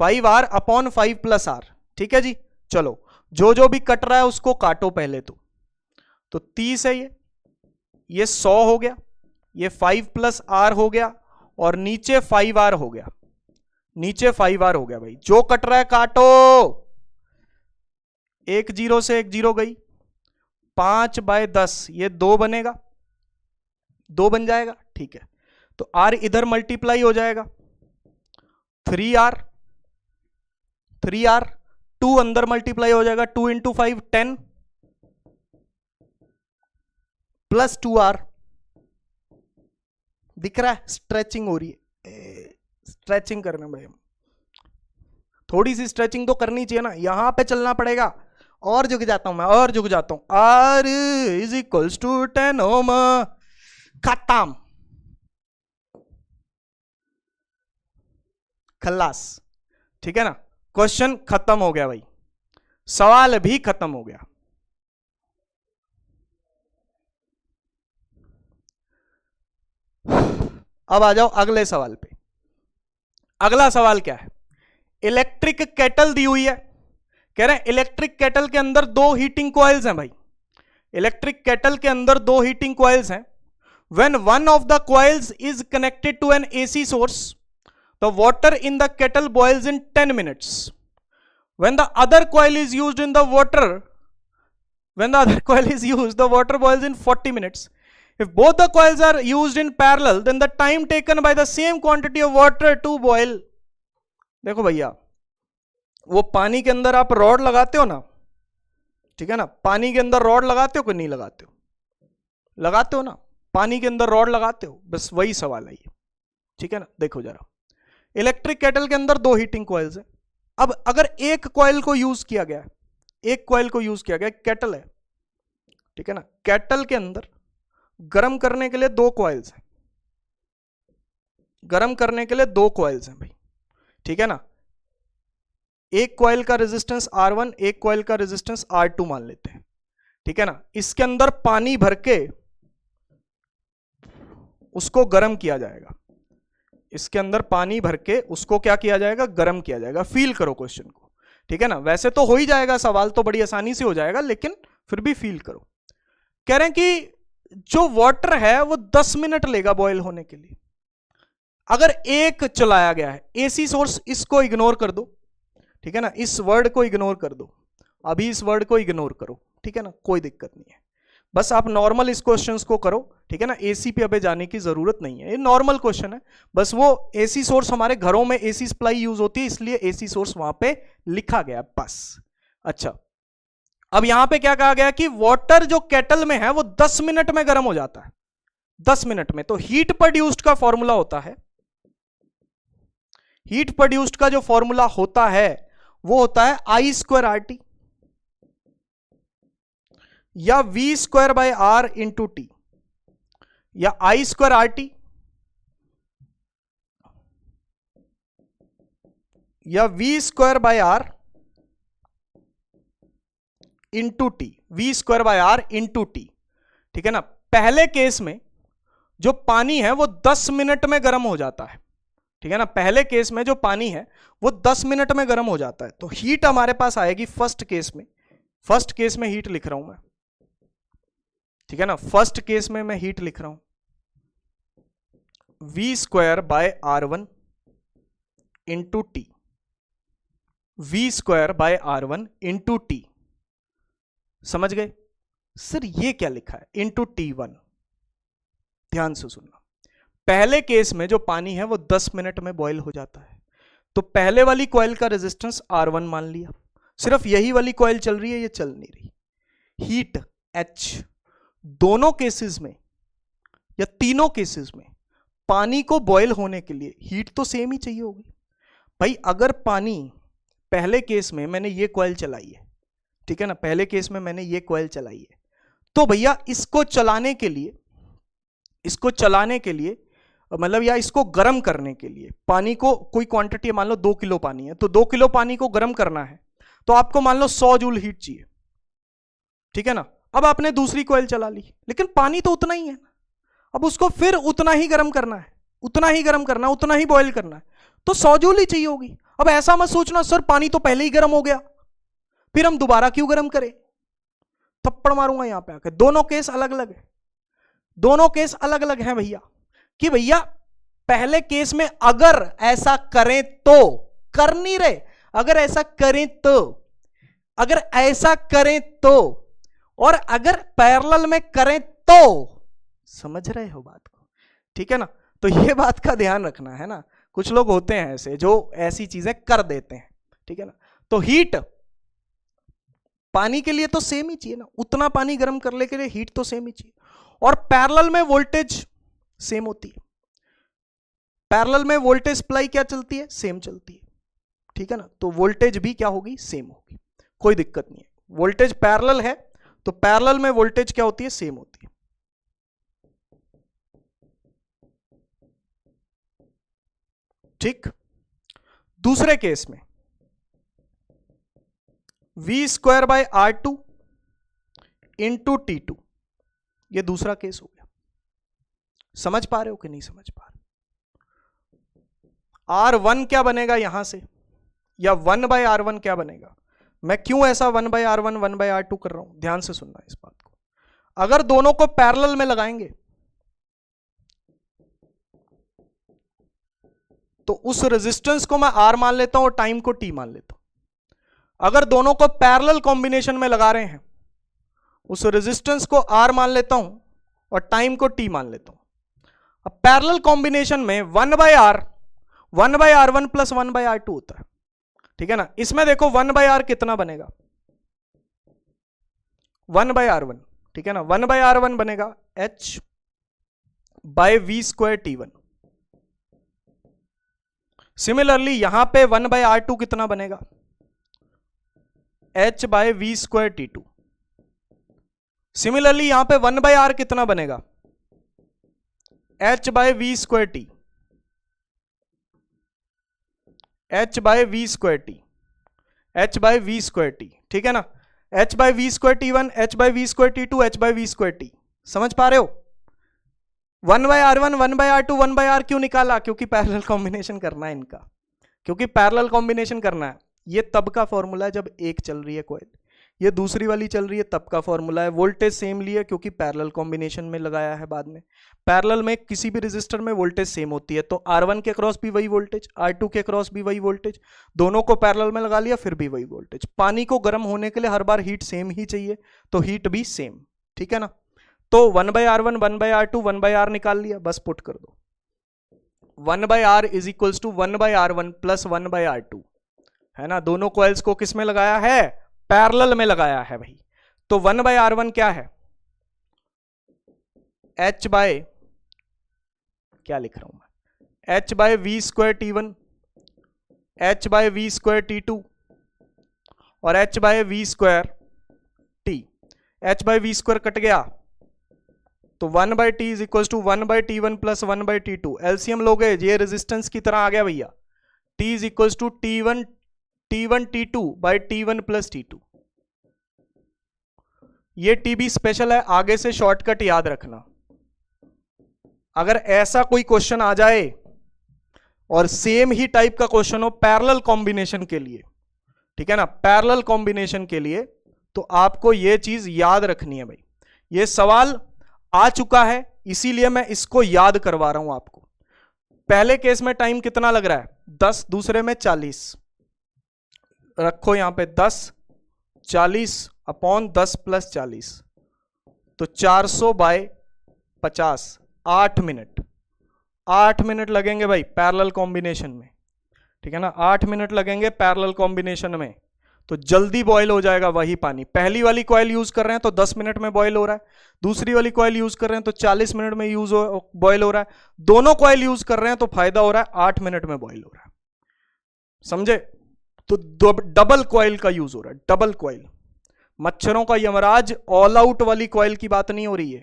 S1: 5R upon 5 plus R, ठीक है जी। चलो, जो जो भी कट रहा है उसको काटो पहले तो 30 है ये 100 हो गया, ये 5 प्लस आर हो गया, और नीचे 5R हो गया, नीचे 5R हो गया भाई। जो कट रहा है काटो, 1 0 से 1 0 गई, 5 बाय 10 ये 2 बनेगा, 2 बन जाएगा, ठीक है। तो R इधर मल्टीप्लाई हो जाएगा, 3R, 3R, 2 अंदर मल्टीप्लाई हो जाएगा, 2 इंटू 5 10 प्लस 2R, दिख रहा है? स्ट्रेचिंग हो रही है, स्ट्रेचिंग करना भाई, थोड़ी सी स्ट्रेचिंग तो करनी चाहिए ना, यहां पे चलना पड़ेगा। और झुक जाता हूं मैं, और झुक जाता हूं। R इज इक्वल्स टू 10 ओम, खत्म, खल्लास, ठीक है ना। क्वेश्चन खत्म हो गया भाई, सवाल भी खत्म हो गया। अब आ जाओ अगले सवाल पे। अगला सवाल क्या है? इलेक्ट्रिक केटल दी हुई है, कह रहे हैं इलेक्ट्रिक केटल के अंदर 2 हीटिंग कॉइल्स हैं भाई। इलेक्ट्रिक केटल के अंदर 2 हीटिंग कॉइल्स हैं। When one of the coils is connected to an AC source, the water in the kettle boils in 10 minutes. When the other coil is used in the water, when the other coil is used, the water boils in 40 minutes. If both the coils are used in parallel, then the time taken by the same quantity of water to boil. देखो भैया, वो पानी के अंदर आप रॉड लगाते हो ना, ठीक है ना, पानी के अंदर रॉड लगाते हो कि नहीं लगाते हो? लगाते हो ना, पानी के अंदर रॉड लगाते हो, बस वही सवाल है ये, ठीक है ना। देखो जरा, इलेक्ट्रिक केटल के अंदर 2 हीटिंग कॉइल्स है। अब अगर एक कॉइल को यूज किया गया, एक कॉइल को यूज किया गया, केटल है, ठीक है ना, केटल के अंदर गर्म करने के लिए 2 कॉइल्स हैं, गर्म करने के लिए 2 कॉइल्स हैं भाई, ठीक है ना। एक कॉइल का रेजिस्टेंस R1, एक कॉइल का रेजिस्टेंस R2 मान लेते हैं, ठीक है ना। इसके अंदर पानी भर के उसको गर्म किया जाएगा, इसके अंदर पानी भर के उसको क्या किया जाएगा? गर्म किया जाएगा। फील करो क्वेश्चन को, ठीक है ना। वैसे तो हो ही जाएगा, सवाल तो बड़ी आसानी से हो जाएगा, लेकिन फिर भी फील करो। कह रहे हैं कि जो वाटर है वो 10 मिनट लेगा बॉयल होने के लिए। अगर एक चलाया गया है एसी सोर्स, इसको इग्नोर कर दो, ठीक है ना, इस वर्ड को इग्नोर कर दो, अभी इस वर्ड को इग्नोर करो, ठीक है ना, कोई दिक्कत नहीं है। बस आप नॉर्मल इस क्वेश्चंस को करो, ठीक है ना, एसी पे अबे जाने की जरूरत नहीं है, ये नॉर्मल क्वेश्चन है। बस वो एसी सोर्स, हमारे घरों में एसी सप्लाई यूज होती है, इसलिए एसी सोर्स वहां पे लिखा गया बस। अच्छा, अब यहां पे क्या कहा गया कि वाटर जो केटल में है वो 10 मिनट में गर्म हो जाता है, 10 मिनट में। तो हीट प्रोड्यूस्ड का फॉर्मूला होता है, हीट प्रोड्यूस्ड का जो फॉर्मूला होता है वो होता है I स्क्वायर RT या V square by R into T, या I स्क्वायर RT या V square by R into T, V square by R into T, ठीक है ना। पहले केस में जो पानी है वो 10 मिनट में गर्म हो जाता है, ठीक है ना। पहले केस में जो पानी है वो 10 मिनट में गर्म हो जाता है, तो हीट हमारे पास आएगी फर्स्ट केस में हीट लिख रहा हूं मैं, ठीक है ना। फर्स्ट केस में मैं हीट लिख रहा हूं V²/R1 into T, V²/R1 into T. समझ गए सर ये क्या लिखा है, इंटू T1। ध्यान से सुनना, पहले केस में जो पानी है वो 10 मिनट में बॉयल हो जाता है, तो पहले वाली कॉइल का रेजिस्टेंस R1 मान लिया, सिर्फ यही वाली कॉइल चल रही है, ये चल नहीं रही। हीट H, दोनों केसेस में या तीनों केसेस में पानी को बॉयल होने के लिए हीट तो सेम ही चाहिए होगी भाई। अगर पानी, पहले केस में मैंने ये कॉइल चलाई है, ठीक है ना, पहले केस में मैंने ये कॉइल चलाई है, तो भैया इसको चलाने के लिए मतलब या इसको गर्म करने के लिए पानी को कोई क्वांटिटी, मान लो 2 किलो पानी है, तो 2 किलो पानी को गर्म करना है तो आपको मान लो 100 जूल हीट चाहिए, ठीक है ना। अब आपने दूसरी कॉइल चला ली, लेकिन पानी तो उतना ही है, अब उसको फिर उतना ही गर्म करना है, उतना ही बॉयल करना है, तो 100 जूल ही चाहिए होगी। अब ऐसा मत सोचना सर पानी तो पहले ही गर्म हो गया, फिर हम दोबारा क्यों गर्म करें, थप्पड़ मारूंगा यहां पे आकर। दोनों केस अलग अलग है भैया, कि भैया पहले केस में अगर ऐसा करें तो, कर नहीं रहे, अगर ऐसा करें तो, और अगर पैरेलल में करें तो, समझ रहे हो बात को, ठीक है ना। तो ये बात का ध्यान रखना है ना, कुछ लोग होते हैं ऐसे जो ऐसी चीजें कर देते हैं, ठीक है ना। तो हीट पानी के लिए तो सेम ही चाहिए ना, उतना पानी गर्म करने के लिए हीट तो सेम ही चाहिए, और पैरेलल में वोल्टेज सेम होती है, पैरेलल में वोल्टेज सप्लाई क्या चलती है, सेम चलती है, ठीक है ना। तो वोल्टेज भी क्या होगी, सेम होगी, कोई दिक्कत नहीं है। वोल्टेज पैरेलल है तो पैरेलल में वोल्टेज क्या होती है, सेम होती है। ठीक, दूसरे केस में V²/R2 इंटू T2, ये दूसरा केस हो गया। समझ पा रहे हो कि नहीं समझ पा रहे? R1 क्या बनेगा यहां से, या 1/R1 क्या बनेगा। मैं क्यों ऐसा 1/R1 1/R2 कर रहा हूं, ध्यान से सुनना इस बात को। अगर दोनों को पैरेलल में लगाएंगे तो उस रेजिस्टेंस को मैं R मान लेता हूं और टाइम को T मान लेता हूं। अगर दोनों को पैरेलल कॉम्बिनेशन में लगा रहे हैं, उस रेजिस्टेंस को R मान लेता हूं और टाइम को T मान लेता हूं। अब पैरेलल कॉम्बिनेशन में 1/R1 प्लस 1/R2 होता है, ठीक है ना। इसमें देखो 1/R कितना बनेगा, 1/R1, ठीक है ना। 1/R1 बनेगा H/V²T1। सिमिलरली यहां पे 1/R2 कितना बनेगा, H/V²T2। सिमिलरली यहां पे 1/R कितना बनेगा, H/V²T, H/V²T, ठीक है ना। H/V²T1, H/V²T2, H/V²T, समझ पा रहे हो। 1/R1 1/R2 1/R क्यों निकाला, क्योंकि पैरेलल कॉम्बिनेशन करना है इनका, क्योंकि पैरेलल कॉम्बिनेशन करना है। ये तब का फॉर्मूला है जब एक चल रही है कॉइल, ये दूसरी वाली चल रही है तब का फॉर्मूला है। वोल्टेज सेम लिया क्योंकि पैरेलल कॉम्बिनेशन में लगाया है। बाद में पैरेलल में किसी भी रेजिस्टर में वोल्टेज सेम होती है, तो R1 के क्रॉस भी वही वोल्टेज, R2 के क्रॉस भी वही वोल्टेज, दोनों को पैरेलल में लगा लिया फिर भी वही वोल्टेज। पानी को गर्म होने के लिए हर बार हीट सेम ही चाहिए, तो हीट भी सेम, ठीक है ना। तो 1/R1 1/R2 1/R निकाल लिया, बस पुट कर दो। 1/R is equals to 1/R1 plus 1/R2, है ना। दोनों कॉइल्स को किस में लगाया है, पैरेलल में लगाया है भाई। तो 1/R1 क्या है, क्या लिख रहा हूं मैं, H/V²T1, H/V²T2 और H/V²T। H/V² कट गया तो 1/T is equal to 1/T1 plus 1/T2। LCM लोगे, ये रेजिस्टेंस की तरह आ गया भैया। T is equal to T1 T2 by T1 plus T2। ये TB स्पेशल है, आगे से शॉर्टकट याद रखना। अगर ऐसा कोई क्वेश्चन आ जाए और सेम ही टाइप का क्वेश्चन हो पैरेलल कॉम्बिनेशन के लिए, ठीक है ना, पैरेलल कॉम्बिनेशन के लिए, तो आपको यह चीज याद रखनी है भाई। यह सवाल आ चुका है इसीलिए मैं इसको याद करवा रहा हूं आपको। पहले केस में टाइम कितना लग रहा है 10, दूसरे में 40, रखो यहां पे 10, 40 अपॉन 10 प्लस 40, तो 400/50, 8 मिनट, 8 मिनट लगेंगे भाई पैरेलल कॉम्बिनेशन में, ठीक है ना, 8 मिनट लगेंगे पैरेलल कॉम्बिनेशन में। तो जल्दी बॉयल हो जाएगा वही पानी। पहली वाली कॉइल यूज कर रहे हैं तो 10 मिनट में बॉयल हो रहा है, दूसरी वाली कॉइल यूज कर रहे हैं तो 40 मिनट में बॉयल हो रहा है, दोनों कॉइल यूज कर रहे हैं तो फायदा हो रहा है 8 मिनट में बॉयल हो रहा है, समझे। तो डबल कॉइल का यूज हो रहा है, डबल कॉइल। मच्छरों का यमराज ऑल आउट वाली कॉइल की बात नहीं हो रही है,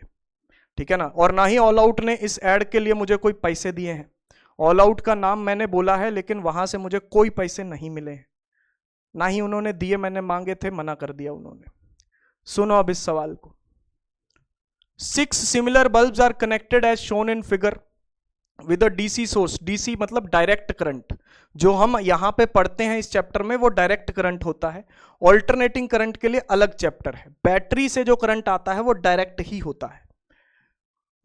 S1: ठीक है ना। और ना ही ऑल आउट ने इस एड के लिए मुझे कोई पैसे दिए हैं, ऑल आउट का नाम मैंने बोला है लेकिन वहां से मुझे कोई पैसे नहीं मिले हैं, ना ही उन्होंने दिए, मैंने मांगे थे, मना कर दिया उन्होंने। सुनो अब इस सवाल को। 6 similar bulbs are connected as shown in figure with a DC source. DC मतलब डायरेक्ट करंट, जो हम यहां पे पढ़ते हैं इस चैप्टर में वो डायरेक्ट करंट होता है, ऑल्टरनेटिंग करंट के लिए अलग चैप्टर है। बैटरी से जो करंट आता है वो डायरेक्ट ही होता है।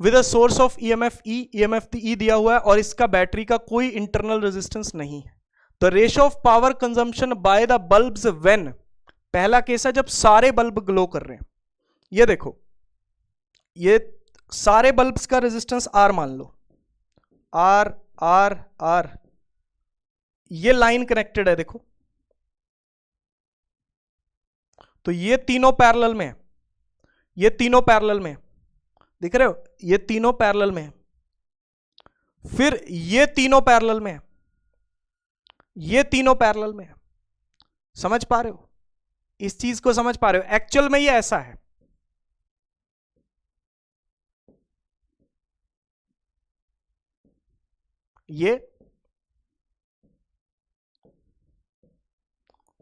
S1: With a source of EMF E, EMF ई दिया हुआ है और इसका बैटरी का कोई इंटरनल रेजिस्टेंस नहीं है। The ratio of power consumption by the bulbs when, पहला केस है जब सारे बल्ब ग्लो कर रहे हैं। ये देखो, ये सारे बल्ब्स का रेजिस्टेंस आर मान लो, आर आर आर, ये लाइन कनेक्टेड है देखो, तो ये तीनों पैरेलल में है, ये तीनों पैरेलल में है, दिख रहे हो, ये तीनों पैरेलल में है। फिर ये तीनों पैरेलल में है, ये तीनों पैरेलल में है। समझ पा रहे हो, इस चीज को समझ पा रहे हो। एक्चुअल में ये ऐसा है, ये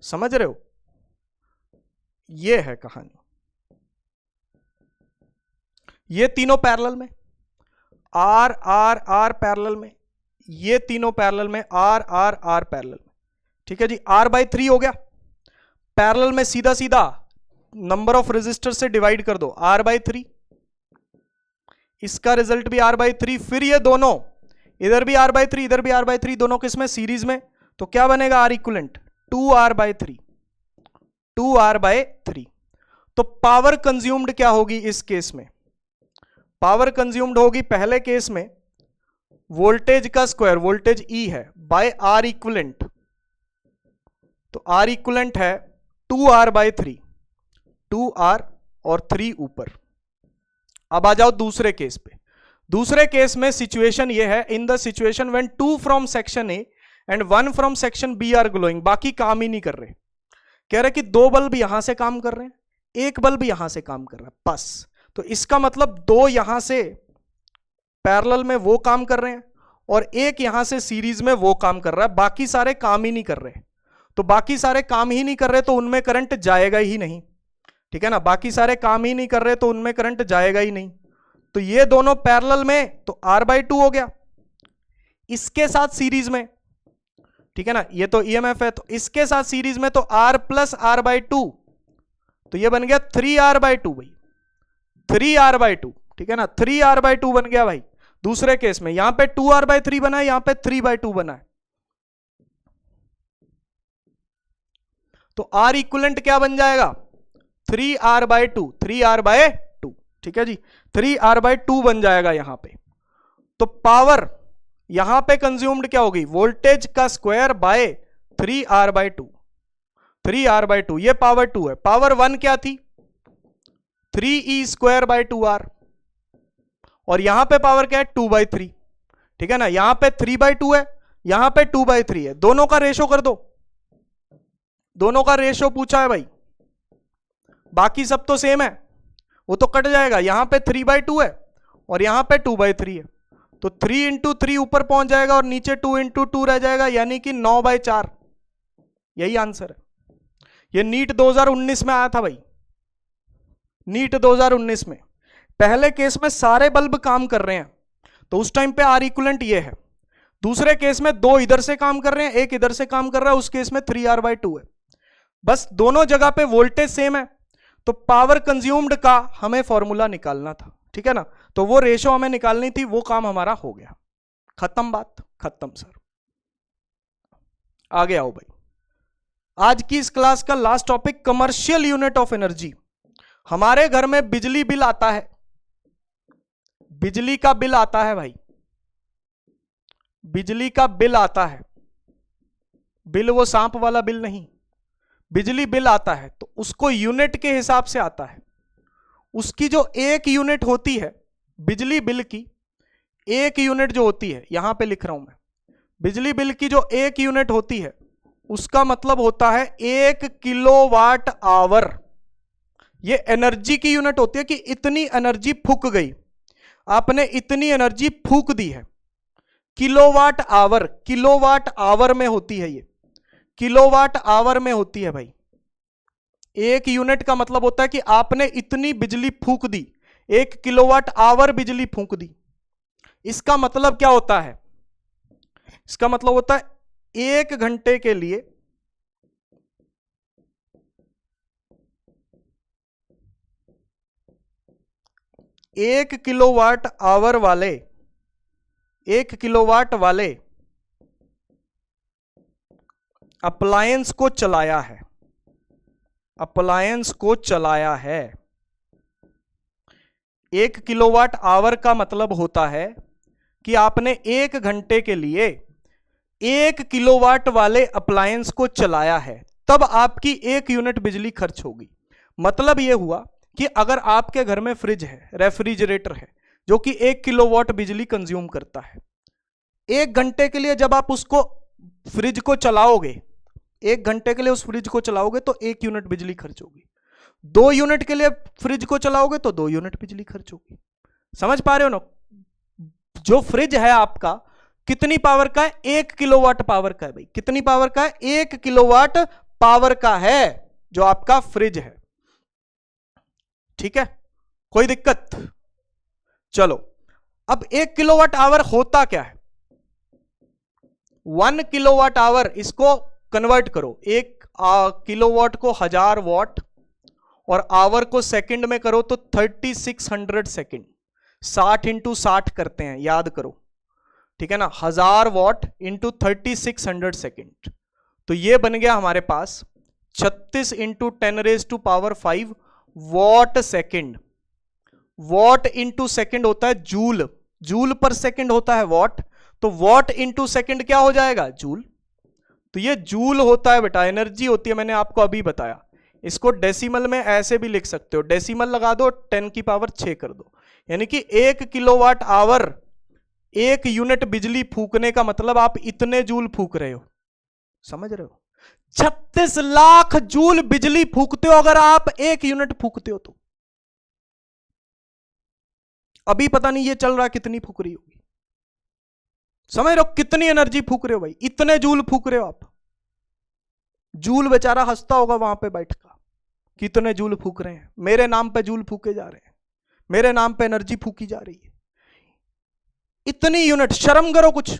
S1: समझ रहे हो, ये है कहानी। ये तीनों पैरेलल में, आर आर आर पैरेलल में, ये तीनों पैरेलल में, आर आर आर पैरेलल में, ठीक है जी। R/3 हो गया, पैरेलल में सीधा सीधा नंबर ऑफ रेजिस्टर से डिवाइड कर दो, R/3, इसका रिजल्ट भी R/3। फिर ये दोनों, इधर भी R/3 इधर भी R/3, दोनों किसमें, सीरीज में, तो क्या बनेगा R इक्विवेलेंट 2R/3, 2R/3। तो पावर कंज्यूम्ड क्या होगी इस केस में, पावर कंज्यूम्ड होगी पहले केस में वोल्टेज का स्क्वायर, वोल्टेज E है, बाय R इक्विवेलेंट, तो R इक्विवेलेंट है 2R/3, 2R और 3 ऊपर। अब आ जाओ दूसरे केस पे। दूसरे केस में सिचुएशन ये है, in the situation when 2 from section A and 1 from section B are glowing, बाकी काम ही नहीं कर रहे, कह रहे कि 2 बल्ब यहां से काम कर रहे हैं, 1 बल्ब यहां से काम कर रहा है बस। तो इसका मतलब 2 यहां से पैरेलल में वो काम कर रहे हैं और 1 यहां से सीरीज में वो काम कर रहा है, बाकी सारे काम ही नहीं कर रहे। तो बाकी सारे काम ही नहीं कर रहे तो उनमें करंट जाएगा ही नहीं, ठीक है ना, बाकी सारे काम ही नहीं कर रहे तो उनमें करंट जाएगा ही नहीं। तो ये दोनों पैरेलल में तो R/2 हो गया, इसके साथ सीरीज में, ठीक है ना, ये तो ईएमएफ है, तो इसके साथ सीरीज में तो R + R/2, तो ये बन गया 3R/2 भाई, 3R/2, ठीक है ना, 3R/2 बन गया भाई। दूसरे केस में यहां पे 2R/3 बना है, यहां पे 3/2 बना है, तो R इक्विवेलेंट क्या बन जाएगा 3R/2, 3R/2, ठीक है जी, 3R/2 बन जाएगा यहां पे। तो पावर यहां पे कंज्यूम्ड क्या होगी, वोल्टेज का स्क्वायर बाय 3R/2, 3R/2, ये पावर 2 है। पावर 1 क्या थी 3E²/2R, और यहां पे पावर क्या है 2/3, ठीक है ना, यहां पे 3/2 है, यहां पे 2/3 है, दोनों का रेशो कर दो, दोनों का रेशो पूछा है भाई, बाकी सब तो सेम है, वो तो कट जाएगा। यहां पे 3/2 है और यहां पे 2/3 है, तो 3 × 3 ऊपर पहुंच जाएगा और नीचे 2 × 2 रह जाएगा, यानी कि 9/4, यही आंसर है। ये नीट 2019 में आया था भाई, नीट 2019 में। पहले केस में सारे बल्ब काम कर रहे हैं तो उस टाइम पे R इक्विवेलेंट ये है, दूसरे केस में 2 इधर से काम कर रहे हैं, 1 इधर से काम कर रहा है, उस केस में 3R/2 है। बस दोनों जगह पे वोल्टेज सेम है, तो पावर कंज्यूम्ड का हमें फॉर्मूला निकालना था, ठीक है ना। तो वो रेशो हमें निकालनी थी, वो काम हमारा हो गया। खत्म बात, खत्म सर। आगे आओ भाई। आज की इस क्लास का last topic commercial unit of energy. हमारे घर में बिजली बिल आता है, बिजली का बिल आता है भाई, बिजली का बिल आता है। बिल वो सांप वाला बिल नहीं, बिजली बिल आता है तो उसको यूनिट के हिसाब से आता है। उसकी जो 1 यूनिट होती है बिजली बिल की, 1 यूनिट जो होती है, यहां पे लिख रहा हूं मैं, बिजली बिल की जो 1 यूनिट होती है उसका मतलब होता है 1 किलोवाट आवर। ये एनर्जी की यूनिट होती है कि इतनी एनर्जी फूक गई, आपने इतनी एनर्जी फूक दी है। किलोवाट आवर, किलोवाट आवर में होती है, ये किलोवाट आवर में होती है भाई। 1 यूनिट का मतलब होता है कि आपने इतनी बिजली फूक दी, 1 किलोवाट आवर बिजली फूक दी। इसका मतलब क्या होता है? इसका मतलब होता है 1 घंटे के लिए 1 किलोवाट आवर वाले, 1 किलोवाट वाले अप्लायंस को चलाया है, अप्लायंस को चलाया है। 1 किलोवाट आवर का मतलब होता है कि आपने 1 घंटे के लिए 1 किलोवाट वाले अप्लायंस को चलाया है, तब आपकी 1 यूनिट बिजली खर्च होगी। मतलब यह हुआ कि अगर आपके घर में फ्रिज है, रेफ्रिजरेटर है, जो कि 1 किलोवाट बिजली कंज्यूम करता है, 1 घंटे के लिए जब आप उसको फ्रिज को चलाओगे, 1 घंटे के लिए उस फ्रिज को चलाओगे तो 1 यूनिट बिजली खर्च होगी। 2 यूनिट के लिए फ्रिज को चलाओगे तो 2 यूनिट बिजली खर्च होगी। समझ पा रहे हो ना? जो फ्रिज है आपका कितनी पावर का है? 1 किलोवाट पावर का है भाई। कितनी पावर का है? 1 किलोवाट पावर का है जो आपका फ्रिज है। ठीक है, कोई दिक्कत? चलो, अब 1 किलोवाट आवर होता क्या है? 1 किलोवाट आवर, इसको कन्वर्ट करो, 1 किलोवाट को 1000 वॉट और आवर को सेकंड में करो तो 3600 सेकंड। 60 इंटू 60 करते हैं, याद करो, ठीक है ना। 1000 वॉट इंटू 3600 सेकंड, तो ये बन गया हमारे पास 36 into 10⁵ what second. What into second होता है जूल, जूल पर सेकंड होता है वॉट, तो वॉट इंटू सेकंड क्या हो जाएगा? जूल। तो ये जूल होता है बेटा, एनर्जी होती है, मैंने आपको अभी बताया। इसको डेसिमल में ऐसे भी लिख सकते हो, डेसिमल लगा दो, 10⁶ कर दो, यानी कि 1 किलोवाट आवर, 1 यूनिट बिजली फूकने का मतलब आप इतने जूल फूक रहे हो। समझ रहे हो? 36 लाख जूल बिजली फूकते हो अगर आप 1 यूनिट फूकते हो तो। अभी पता नहीं ये चल रहा कितनी फूक रही होगी। समझ रहे हो कितनी एनर्जी फूक रहे हो भाई? इतने जूल फूक रहे हो आप। जूल बेचारा हंसता होगा वहां पे बैठ कर, कितने जूल फूक रहे हैं, मेरे नाम पे जूल फूके जा रहे हैं, मेरे नाम पे एनर्जी फूकी जा रही है। इतनी यूनिट, शर्म करो, कुछ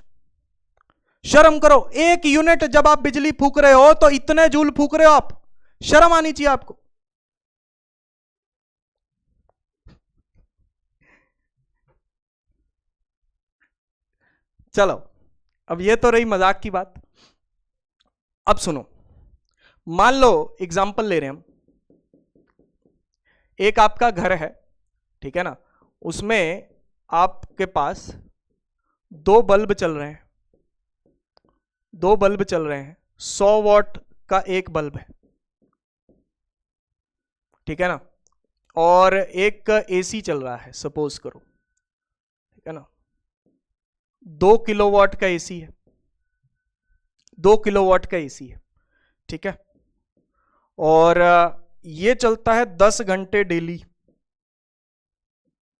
S1: शर्म करो। 1 यूनिट जब आप बिजली फूक रहे हो तो इतने जूल फूक रहे हो आप, शर्म आनी चाहिए आपको। चलो, अब ये तो रही मजाक की बात। अब सुनो, मान लो एग्जाम्पल ले रहे हैं हम, एक आपका घर है, ठीक है ना, उसमें आपके पास 2 बल्ब चल रहे हैं, 2 बल्ब चल रहे हैं, 100 वॉट का एक बल्ब है, ठीक है ना, और एक एसी चल रहा है, सपोज करो, ठीक है ना, 2 किलोवाट का एसी है, 2 किलोवाट का एसी है, ठीक है, और ये चलता है 10 घंटे डेली,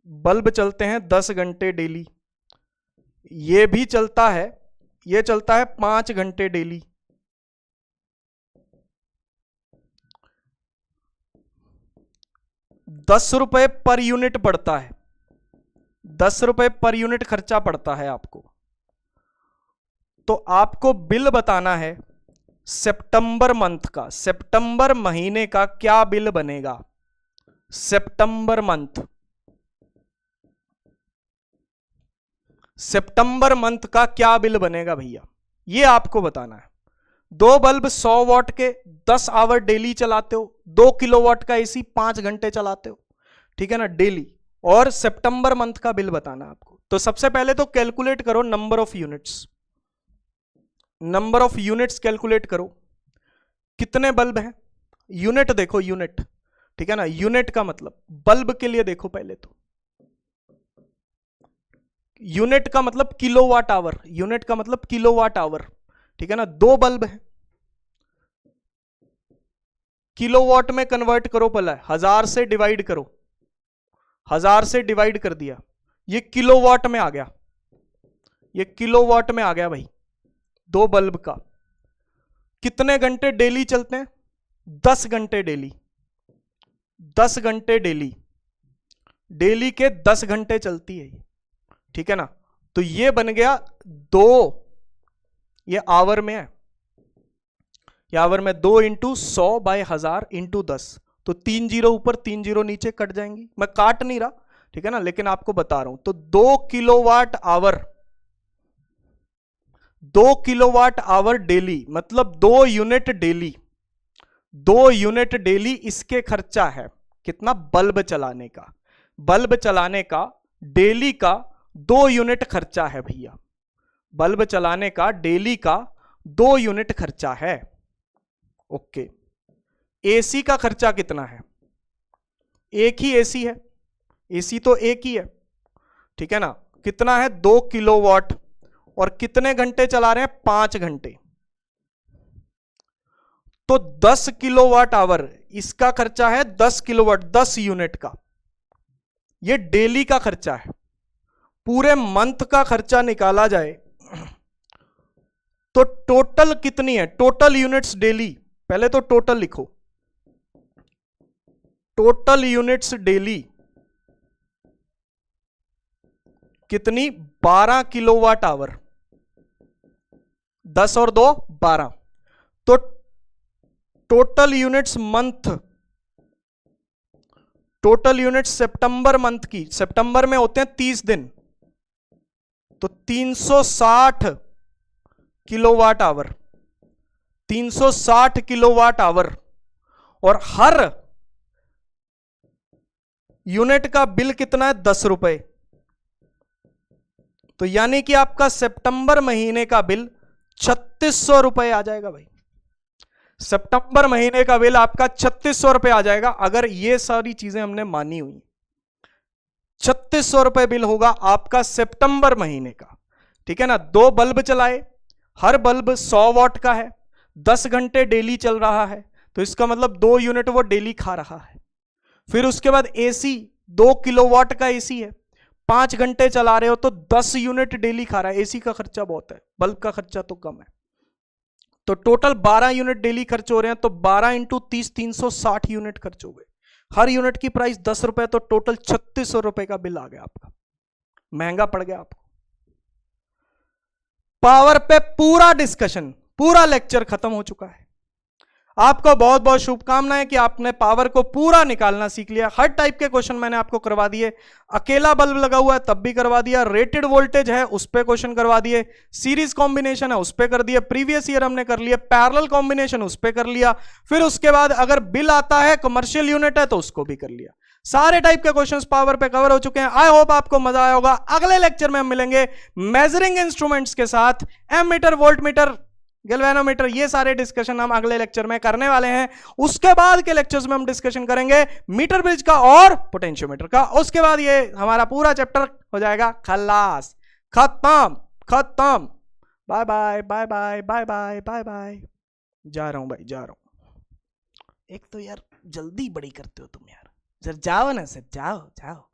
S1: बल्ब चलते हैं 10 घंटे डेली, ये भी चलता है, ये चलता है 5 घंटे डेली। ₹10 पर यूनिट पड़ता है, ₹10 पर यूनिट खर्चा पड़ता है आपको। तो आपको बिल बताना है सितंबर मंथ का, सितंबर महीने का क्या बिल बनेगा, सितंबर मंथ, सितंबर मंथ का क्या बिल बनेगा भैया, ये आपको बताना है। 2 बल्ब 100 वाट के 10 आवर डेली चलाते हो, 2 किलोवाट का एसी 5 घंटे चलाते हो, ठीक है ना, डेली, और सितंबर मंथ का बिल बताना है आपको। तो सबसे पहले तो कैलकुलेट करो number of units, number of units calculate करो, कितने बल्ब हैं, यूनिट देखो, यूनिट, ठीक है ना, यूनिट का मतलब बल्ब के लिए देखो पहले तो, यूनिट का मतलब किलोवाट आवर, यूनिट का मतलब किलोवाट आवर, ठीक है ना। 2 बल्ब है, किलोवाट में कन्वर्ट करो, पहले 1000 से डिवाइड करो, 1000 से डिवाइड कर दिया, ये किलोवाट में आ गया, ये किलोवाट में आ गया भाई। 2 बल्ब का कितने घंटे डेली चलते हैं, 10 घंटे डेली, 10 घंटे डेली, डेली के 10 घंटे चलती है ये, ठीक है ना। तो ये बन गया 2, ये आवर में है, ये आवर में 2 इंटू 100/1000 इंटू 10, तो 3 जीरो ऊपर 3 जीरो नीचे कट जाएंगी, मैं काट नहीं रहा, ठीक है ना, लेकिन आपको बता रहा हूं। तो 2 kilowatt hour, 2 kilowatt hour daily मतलब 2 यूनिट डेली, 2 यूनिट डेली इसके खर्चा है, कितना, बल्ब चलाने का, बल्ब चलाने का डेली का 2 यूनिट खर्चा है भैया, बल्ब चलाने का डेली का 2 यूनिट खर्चा है। ओके, एसी का खर्चा कितना है, एक ही एसी है, एसी तो एक ही है, ठीक है ना, कितना है, 2 किलोवाट, और कितने घंटे चला रहे हैं, 5 घंटे, तो 10 किलोवाट आवर, इसका खर्चा है 10 किलोवाट, 10 यूनिट का, ये डेली का खर्चा है। पूरे मंथ का खर्चा निकाला जाए तो टोटल कितनी है, टोटल यूनिट्स डेली, पहले तो टोटल लिखो, टोटल यूनिट्स डेली कितनी, 12 किलोवाट आवर, 10 और 2 12, तो total units month, total units सितंबर मंथ की, सितंबर में होते हैं 30 दिन, तो 360 किलोवाट आवर, 360 किलोवाट आवर, और हर यूनिट का बिल कितना है, 10 रुपए, तो यानी कि आपका सितंबर महीने का बिल 3600 रुपए आ जाएगा भाई, सितंबर महीने का बिल आपका 3600 रुपए आ जाएगा, अगर ये सारी चीजें हमने मानी हुई, 3600 रुपए बिल होगा आपका सितंबर महीने का, ठीक है ना। 2 बल्ब चलाए, हर बल्ब 100 वाट का है, 10 घंटे डेली चल रहा है, तो इसका मतलब 2 यूनिट वो डेली खा रहा है। फिर उसके बाद एसी, 2 किलोवाट का एसी है, 5 घंटे चला रहे हो तो 10 यूनिट डेली खा रहा है, एसी का खर्चा बहुत है, बल्ब का खर्चा तो कम है, तो टोटल 12 यूनिट डेली खर्च हो रहे हैं, तो 12 इंटू 30 360 यूनिट खर्च हो गए, हर यूनिट की प्राइस 10 रुपए, तो टोटल 3600 रुपए का बिल आ गया आपका, महंगा पड़ गया आपको। पावर पे पूरा डिस्कशन, पूरा लेक्चर खत्म हो चुका है। आपको बहुत बहुत शुभकामनाएं कि आपने पावर को पूरा निकालना सीख लिया। हर टाइप के क्वेश्चन मैंने आपको करवा दिए, अकेला बल्ब लगा हुआ है तब भी करवा दिया, रेटेड वोल्टेज है उस पे क्वेश्चन करवा दिए, सीरीज कॉम्बिनेशन है उस पे कर दिया, प्रीवियस ईयर हमने कर लिया, पैरेलल कॉम्बिनेशन उस पे कर लिया, फिर उसके बाद अगर बिल आता है कमर्शियल यूनिट है तो उसको भी कर लिया। सारे टाइप के क्वेश्चंस पावर पे कवर हो चुके हैं। आई होप आपको मजा आया होगा। अगले लेक्चर में हम मिलेंगे मेजरिंग इंस्ट्रूमेंट्स के साथ, एमीटर, वोल्टमीटर, गैल्वेनोमीटर, ये सारे डिस्कशन हम अगले लेक्चर में करने वाले हैं। उसके बाद के लेक्चर्स में हम डिस्कशन करेंगे मीटर ब्रिज का और पोटेंशियोमीटर का। उसके बाद ये हमारा पूरा चैप्टर हो जाएगा खलास, खत्म खत्म। Bye bye bye bye bye bye bye bye. जा रहा हूं भाई, जा रहा हूं। एक तो यार जल्दी बड़ी करते हो तुम यार, जरा जाओ ना सर, जाओ जाओ।